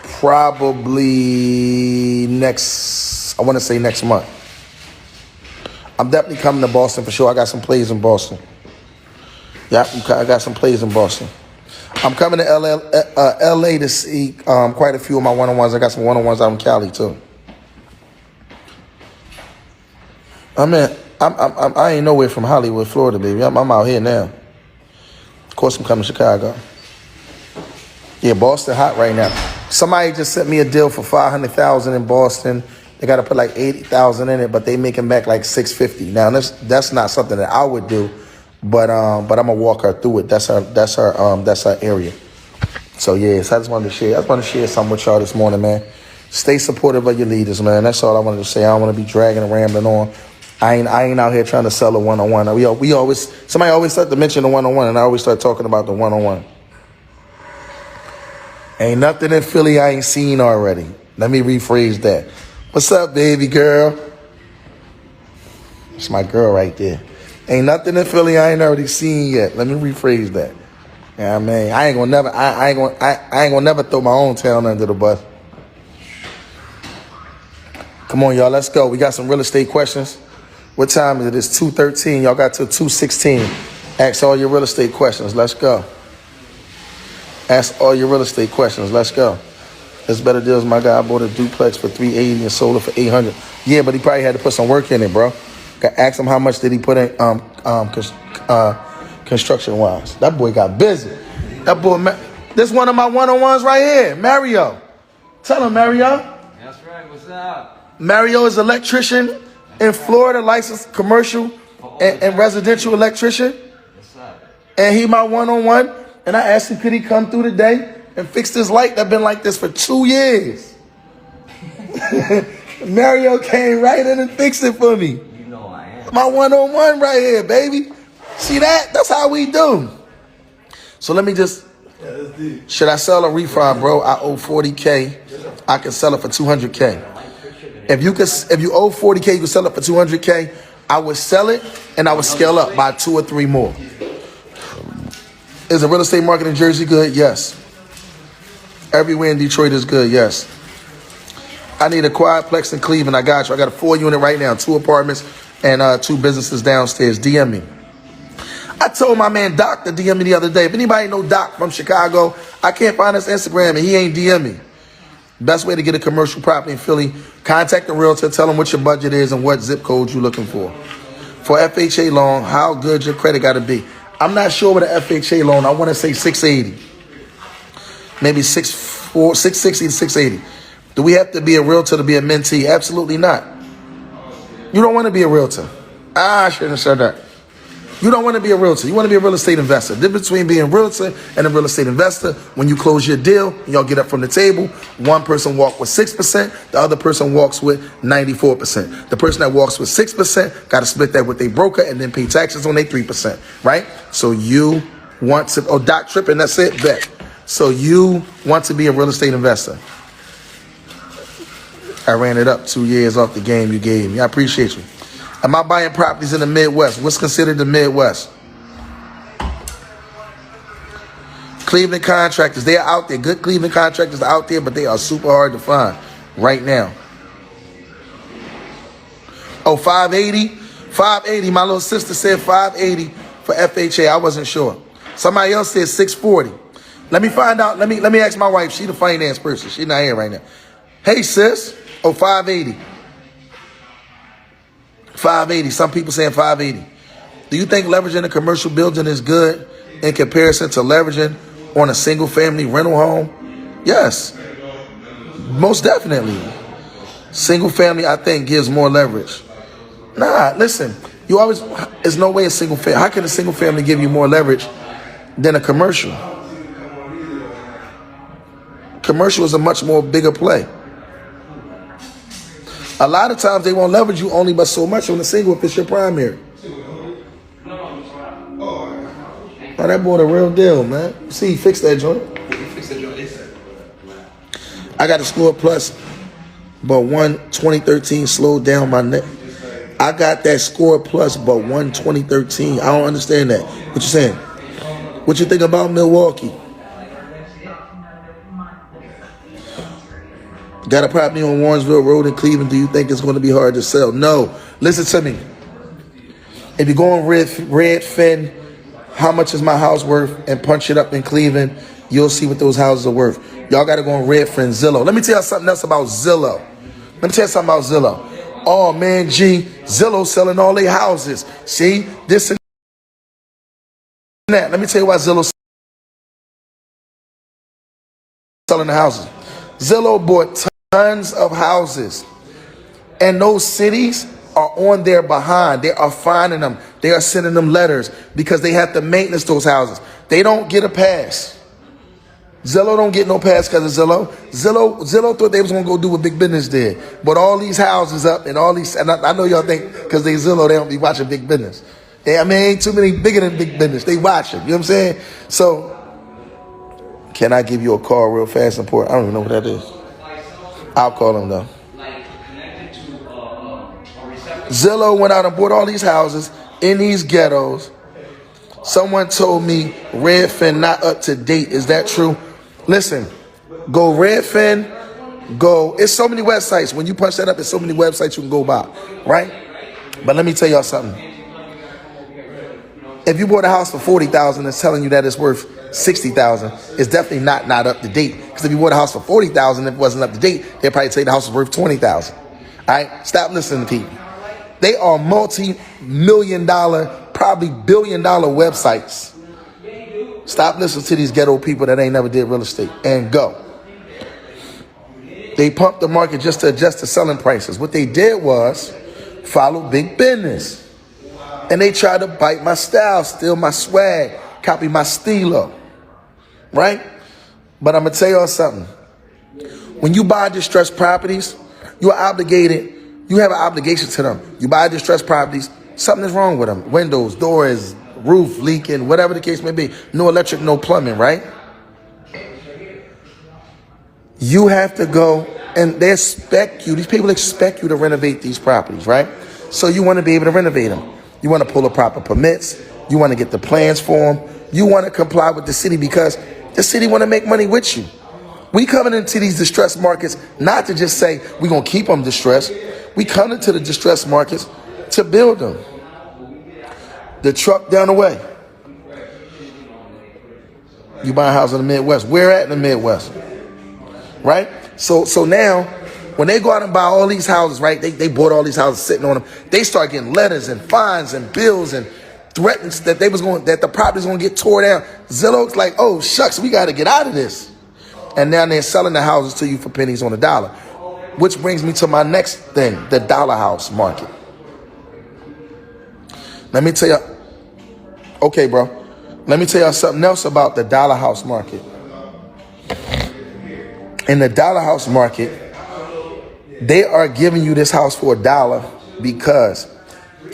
probably next. I want to say next month. I'm definitely coming to Boston for sure. I got some plays in Boston. Yeah, I got some plays in Boston. I'm coming to LA to see quite a few of my one-on-ones. I got some one-on-ones out in Cali too. I ain't nowhere from Hollywood, Florida, baby. I'm out here now. Of course, I'm coming to Chicago. Yeah, Boston hot right now. Somebody just sent me a deal for $500,000 in Boston. They got to put like $80,000 in it, but they making back like $650. Now that's not something that I would do, but I'm gonna walk her through it. That's her area. So yeah, so I just wanted to share something with y'all this morning, man. Stay supportive of your leaders, man. That's all I wanted to say. I don't want to be dragging and rambling on. I ain't out here trying to sell a one-on-one. Somebody always start to mention the one-on-one, and I always start talking about the one-on-one. Ain't nothing in Philly I ain't seen already. Let me rephrase that. What's up, baby girl? It's my girl right there. Ain't nothing in Philly I ain't already seen yet. Let me rephrase that. Yeah, man, I ain't gonna never throw my own town under the bus. Come on, y'all, let's go. We got some real estate questions. What time is it? It's 2:13. Y'all got till 2:16. Ask all your real estate questions. Let's go. Ask all your real estate questions. Let's go. It's better deals. My guy bought a duplex for $380 and sold it for $800. Yeah, but he probably had to put some work in it, bro. Ask him how much did he put in construction wise. That boy got busy. That boy, this one of my one-on-ones right here, Mario. Tell him, Mario. That's right. What's up? Mario is an electrician in Florida, licensed commercial and residential electrician. What's up? And he my one-on-one. And I asked him, could he come through today and fix this light that been like this for 2 years? Mario came right in and fixed it for me. You know I am. My one-on-one right here, baby. See that? That's how we do. So let me just, should I sell a refi, bro? I owe $40K. I can sell it for $200K. If you owe $40K, you can sell it for $200K. I would sell it and I would scale up by 2 or 3 more. Is the real estate market in Jersey good? Yes. Everywhere in Detroit is good. Yes. I need a quadplex in Cleveland. I got you. I got a 4-unit right now, 2 apartments and 2 businesses downstairs. DM me. I told my man Doc to DM me the other day. If anybody know Doc from Chicago, I can't find his Instagram and he ain't DM me. Best way to get a commercial property in Philly, contact the realtor, tell them what your budget is and what zip code you're looking for. For FHA loan, how good your credit got to be. I'm not sure with an FHA loan. I want to say 680. Maybe 660 to 680. Do we have to be a realtor to be a mentee? Absolutely not. You don't want to be a realtor. I shouldn't have said that. You don't want to be a realtor. You want to be a real estate investor. The difference between being a realtor and a real estate investor, when you close your deal, y'all get up from the table, one person walks with 6%, the other person walks with 94%. The person that walks with 6% got to split that with their broker and then pay taxes on their 3%, right? So you want to, oh, Doc tripping, that's it, bet. So you want to be a real estate investor. I ran it up 2 years off the game you gave me. I appreciate you. Am I buying properties in the Midwest? What's considered the Midwest? Cleveland contractors, they are out there. Good Cleveland contractors are out there, but they are super hard to find right now. Oh, 580? 580. My little sister said 580 for FHA. I wasn't sure. Somebody else said 640. Let me find out. Let me ask my wife. She the finance person. She's not here right now. Hey, sis. Oh, 580. 580. Some people saying 580. Do you think leveraging a commercial building is good in comparison to leveraging on a single family rental home? Yes. Most definitely. Single family, I think, gives more leverage. Nah, listen. There's no way a single family. How can a single family give you more leverage than a commercial? Commercial is a much more bigger play. A lot of times they won't leverage you only but so much on the single if it's your primary. Oh, that boy the real deal, man. See, he fixed that joint. I got a Score Plus, but 2013 slowed down my neck. I got that Score Plus, but 2013. I don't understand that. What you saying? What you think about Milwaukee? Got a property on Warrensville Road in Cleveland. Do you think it's going to be hard to sell? No. Listen to me. If you go on Redfin, how much is my house worth, and punch it up in Cleveland, you'll see what those houses are worth. Y'all got to go on Redfin, Zillow. Let me tell you something else about Zillow. Oh, man, Zillow selling all their houses. See, this and that. Let me tell you why Zillow's selling the houses. Zillow bought tons of houses, and those cities are on their behind. They are finding them. They are sending them letters because they have to maintenance those houses. They don't get a pass. Zillow don't get no pass because of Zillow. Zillow thought they was going to go do what Big Business did. But all these houses up and all these, and I know y'all think because they Zillow, they don't be watching Big Business. Ain't too many bigger than Big Business. They watching. You know what I'm saying? So, can I give you a call real fast and important? I don't even know what that is. I'll call them though. Zillow went out and bought all these houses in these ghettos. Someone told me Redfin not up to date. Is that true? Listen, go Redfin, go. It's so many websites. When you punch that up, it's so many websites you can go by, right? But let me tell y'all something. If you bought a house for $40,000, it's telling you that it's worth $60,000. It's definitely not up to date. Because if you bought a house for $40,000, if it wasn't up to date, they'd probably tell you the house was worth $20,000. All right, stop listening to people. They are multi-million-dollar, probably billion-dollar websites. Stop listening to these ghetto people that ain't never did real estate and go. They pumped the market just to adjust the selling prices. What they did was follow big business. And they tried to bite my style, steal my swag, copy my stilo. Right? But I'm going to tell y'all something. When you buy distressed properties, you're obligated. You have an obligation to them. You buy distressed properties, something is wrong with them. Windows, doors, roof leaking, whatever the case may be. No electric, no plumbing, right? You have to go and they expect you. These people expect you to renovate these properties, right? So you want to be able to renovate them. You want to pull the proper permits. You want to get the plans for them. You want to comply with the city because the city want to make money with you. We coming into these distressed markets not to just say we're going to keep them distressed. We come into the distressed markets to build them. The truck down the way. You buy a house in the Midwest. Where at in the Midwest? Right? So now, when they go out and buy all these houses, right? They bought all these houses sitting on them. They start getting letters and fines and bills and threats that that the property's going to get tore down. Zillow's like, oh, shucks, we got to get out of this. And now they're selling the houses to you for pennies on the dollar. Which brings me to my next thing, the dollar house market. Let me tell you, okay, bro. Let me tell y'all something else about the dollar house market. In the dollar house market, they are giving you this house for $1 because,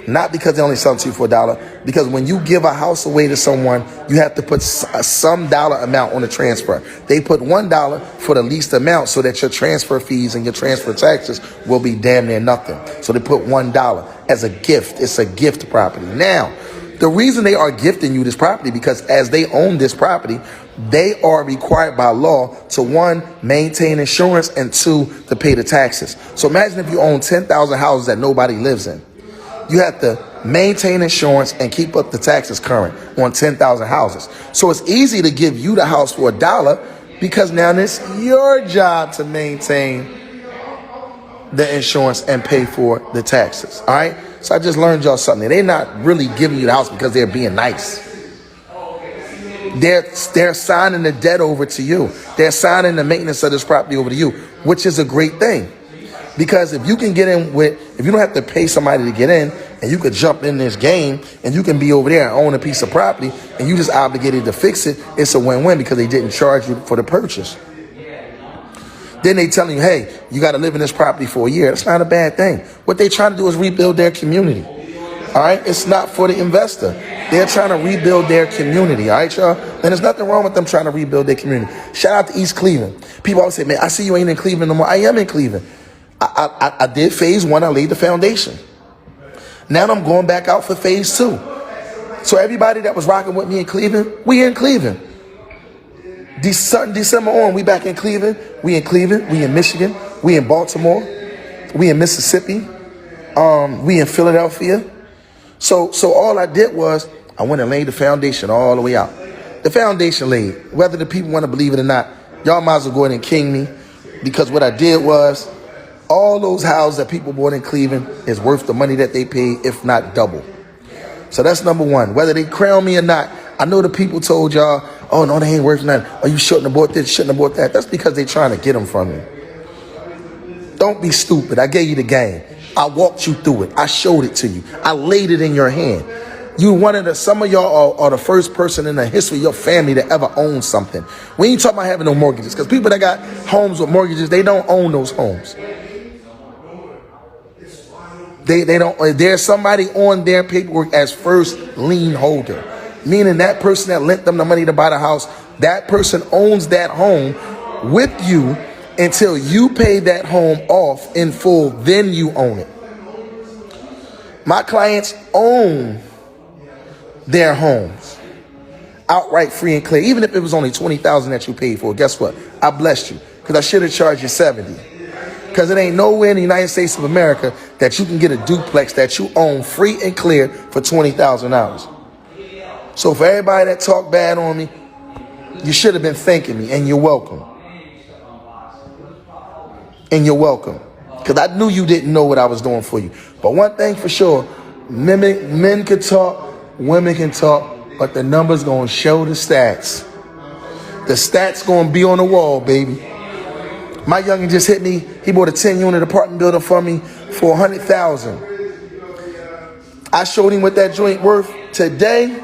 not because they only sell it to you for $1, because when you give a house away to someone, you have to put some dollar amount on the transfer. They put $1 for the least amount so that your transfer fees and your transfer taxes will be damn near nothing. So they put $1 as a gift. It's a gift property. Now, the reason they are gifting you this property because as they own this property, they are required by law to 1, maintain insurance, and 2, to pay the taxes. So imagine if you own 10,000 houses that nobody lives in. You have to maintain insurance and keep up the taxes current on 10,000 houses. So it's easy to give you the house for $1 because now it's your job to maintain the insurance and pay for the taxes. All right. So I just learned y'all something. They're not really giving you the house because they're being nice. They're signing the debt over to you. They're signing the maintenance of this property over to you, which is a great thing. Because if you can get in if you don't have to pay somebody to get in and you could jump in this game and you can be over there and own a piece of property and you just obligated to fix it, it's a win-win because they didn't charge you for the purchase. Then they telling you, hey, you got to live in this property for a year. That's not a bad thing. What they trying to do is rebuild their community. All right. It's not for the investor. They're trying to rebuild their community. All right, y'all. And there's nothing wrong with them trying to rebuild their community. Shout out to East Cleveland. People always say, man, I see you ain't in Cleveland no more. I am in Cleveland. I did phase 1. I laid the foundation. Now I'm going back out for phase 2. So everybody that was rocking with me in Cleveland, we in Cleveland. December on, we back in Cleveland. We in Cleveland. We in Michigan. We in Baltimore. We in Mississippi. We in Philadelphia. So all I did was I went and laid the foundation all the way out. The foundation laid. Whether the people want to believe it or not, y'all might as well go ahead and king me, because what I did was all those houses that people bought in Cleveland is worth the money that they paid, if not double. So that's number one. Whether they crown me or not, I know the people told y'all, oh, no, they ain't worth nothing. Oh, you shouldn't have bought this, shouldn't have bought that. That's because they trying to get them from you. Don't be stupid. I gave you the game. I walked you through it. I showed it to you. I laid it in your hand. Some of y'all are the first person in the history of your family to ever own something. We ain't talking about having no mortgages, because people that got homes with mortgages, they don't own those homes. They don't. There's somebody on their paperwork as first lien holder, meaning that person that lent them the money to buy the house, that person owns that home with you until you pay that home off in full. Then you own it. My clients own their homes outright, free and clear. Even if it was only $20,000 that you paid for, guess what? I blessed you, because I should have charged you $70,000. Because it ain't nowhere in the United States of America that you can get a duplex that you own free and clear for $20,000. So for everybody that talk bad on me, you should have been thanking me, and you're welcome. And you're welcome. Because I knew you didn't know what I was doing for you. But one thing for sure, men can talk, women can talk, but the numbers going to show the stats. The stats going to be on the wall, baby. My youngin just hit me. He bought a 10-unit apartment building for me for $100,000. I showed him what that joint worth today.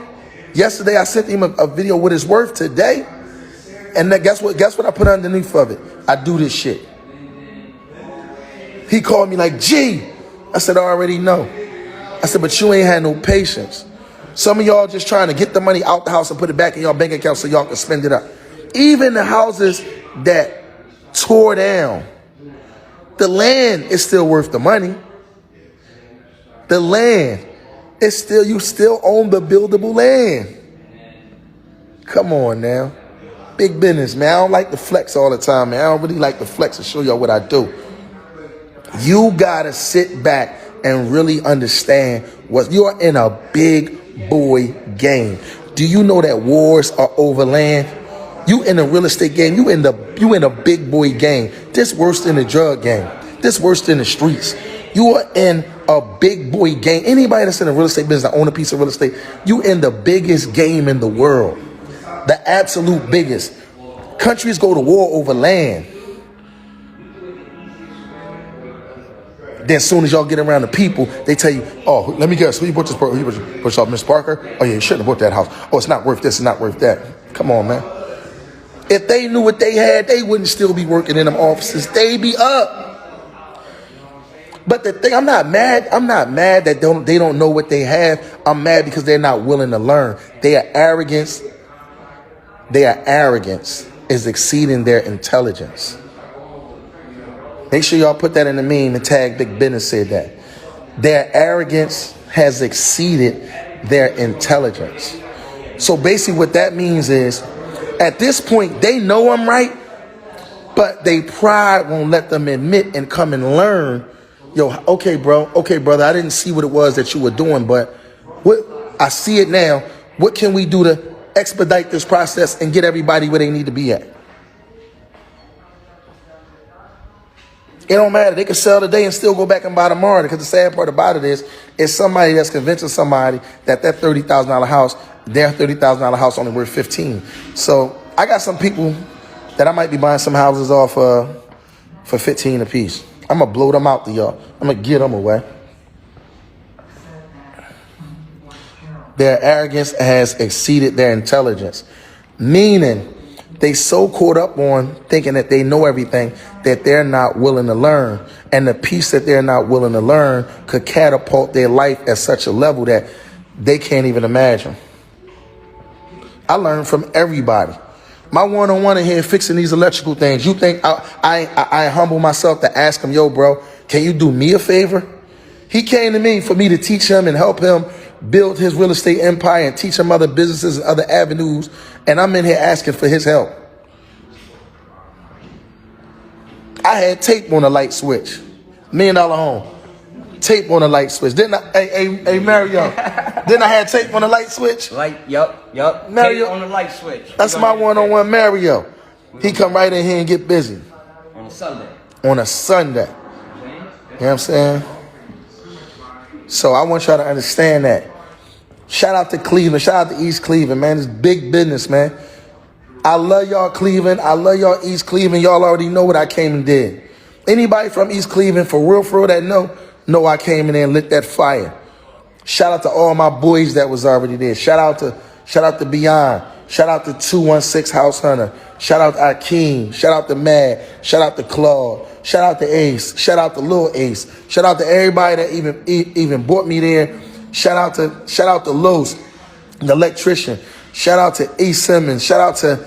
Yesterday, I sent him a video what it's worth today. And then guess what I put underneath of it? I do this shit. He called me like, G. I said, I already know. I said, but you ain't had no patience. Some of y'all just trying to get the money out the house and put it back in y'all bank account so y'all can spend it up. Even the houses that tore down, the land is still worth the money. The land is still, you still own the buildable land. Come on now. Big business, man. I don't like to flex all the time, man. I don't really like to flex and show y'all what I do. You gotta sit back and really understand what you're in a big boy game. Do you know that wars are over land? You in a real estate game. You in a big boy game. This worse than the drug game. This worse than the streets. You are in a big boy game. Anybody that's in a real estate business that own a piece of real estate, you in the biggest game in the world. The absolute biggest. Countries go to war over land. Then as soon as y'all get around the people, they tell you, oh, let me guess, who you bought this? Who you bought off Miss Parker? Oh yeah, you shouldn't have bought that house. Oh, it's not worth this, it's not worth that. Come on, man. If they knew what they had, they wouldn't still be working in them offices. They'd be up. But the thing, I'm not mad that they don't know what they have. I'm mad because they're not willing to learn. Their arrogance is exceeding their intelligence. Make sure y'all put that in the meme and tag Big Business said that. Their arrogance has exceeded their intelligence. So basically what that means is, at this point, they know I'm right, but they pride won't let them admit and come and learn. Yo, okay, brother, I didn't see what it was that you were doing, but what I see it now. What can we do to expedite this process and get everybody where they need to be at? It don't matter. They can sell today and still go back and buy tomorrow, because the sad part about it is somebody that's convincing somebody that $30,000 house, their $30,000 house only worth $15,000. So I got some people that I might be buying some houses off for $15,000 a piece. I'm gonna blow them out to y'all. I'm gonna get them away. Their arrogance has exceeded their intelligence, meaning they so caught up on thinking that they know everything that they're not willing to learn. And the piece that they're not willing to learn could catapult their life at such a level that they can't even imagine. I learn from everybody. My one-on-one in here fixing these electrical things. You think I humble myself to ask him, yo, bro, can you do me a favor? He came to me for me to teach him and help him build his real estate empire and teach him other businesses and other avenues. And I'm in here asking for his help. I had tape on a light switch. $1 million home. Tape on a light switch. Didn't I? Hey, Mario. Didn't I have tape on a light switch? Yup. Mario, Tape on the light switch. That's my one-on-one Mario. He come right in here and get busy. On a Sunday. On a Sunday. You know what I'm saying? So I want y'all to understand that. Shout out to Cleveland. Shout out to East Cleveland, man. It's big business, man. I love y'all, Cleveland. I love y'all, East Cleveland. Y'all already know what I came and did. Anybody from East Cleveland, for real, that know I came in there and lit that fire. Shout out to all my boys that was already there. Shout out to Beyond. Shout out to 216 House Hunter. Shout out to Akeem. Shout out to Mad. Shout out to Claude. Shout out to Ace. Shout out to Lil Ace. Shout out to everybody that even brought me there. Shout out to Los, the electrician. Shout out to E. Simmons. Shout out to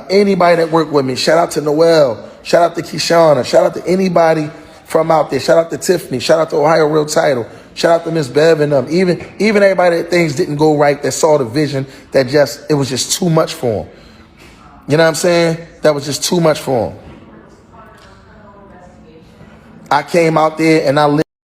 anybody that worked with me. Shout out to Noel. Shout out to Kishana. Shout out to anybody from out there. Shout out to Tiffany. Shout out to Ohio Real Title. Shout out to Miss Bev and them. Even everybody that things didn't go right, that saw the vision, it was just too much for them. You know what I'm saying? That was just too much for them. I came out there and I lived.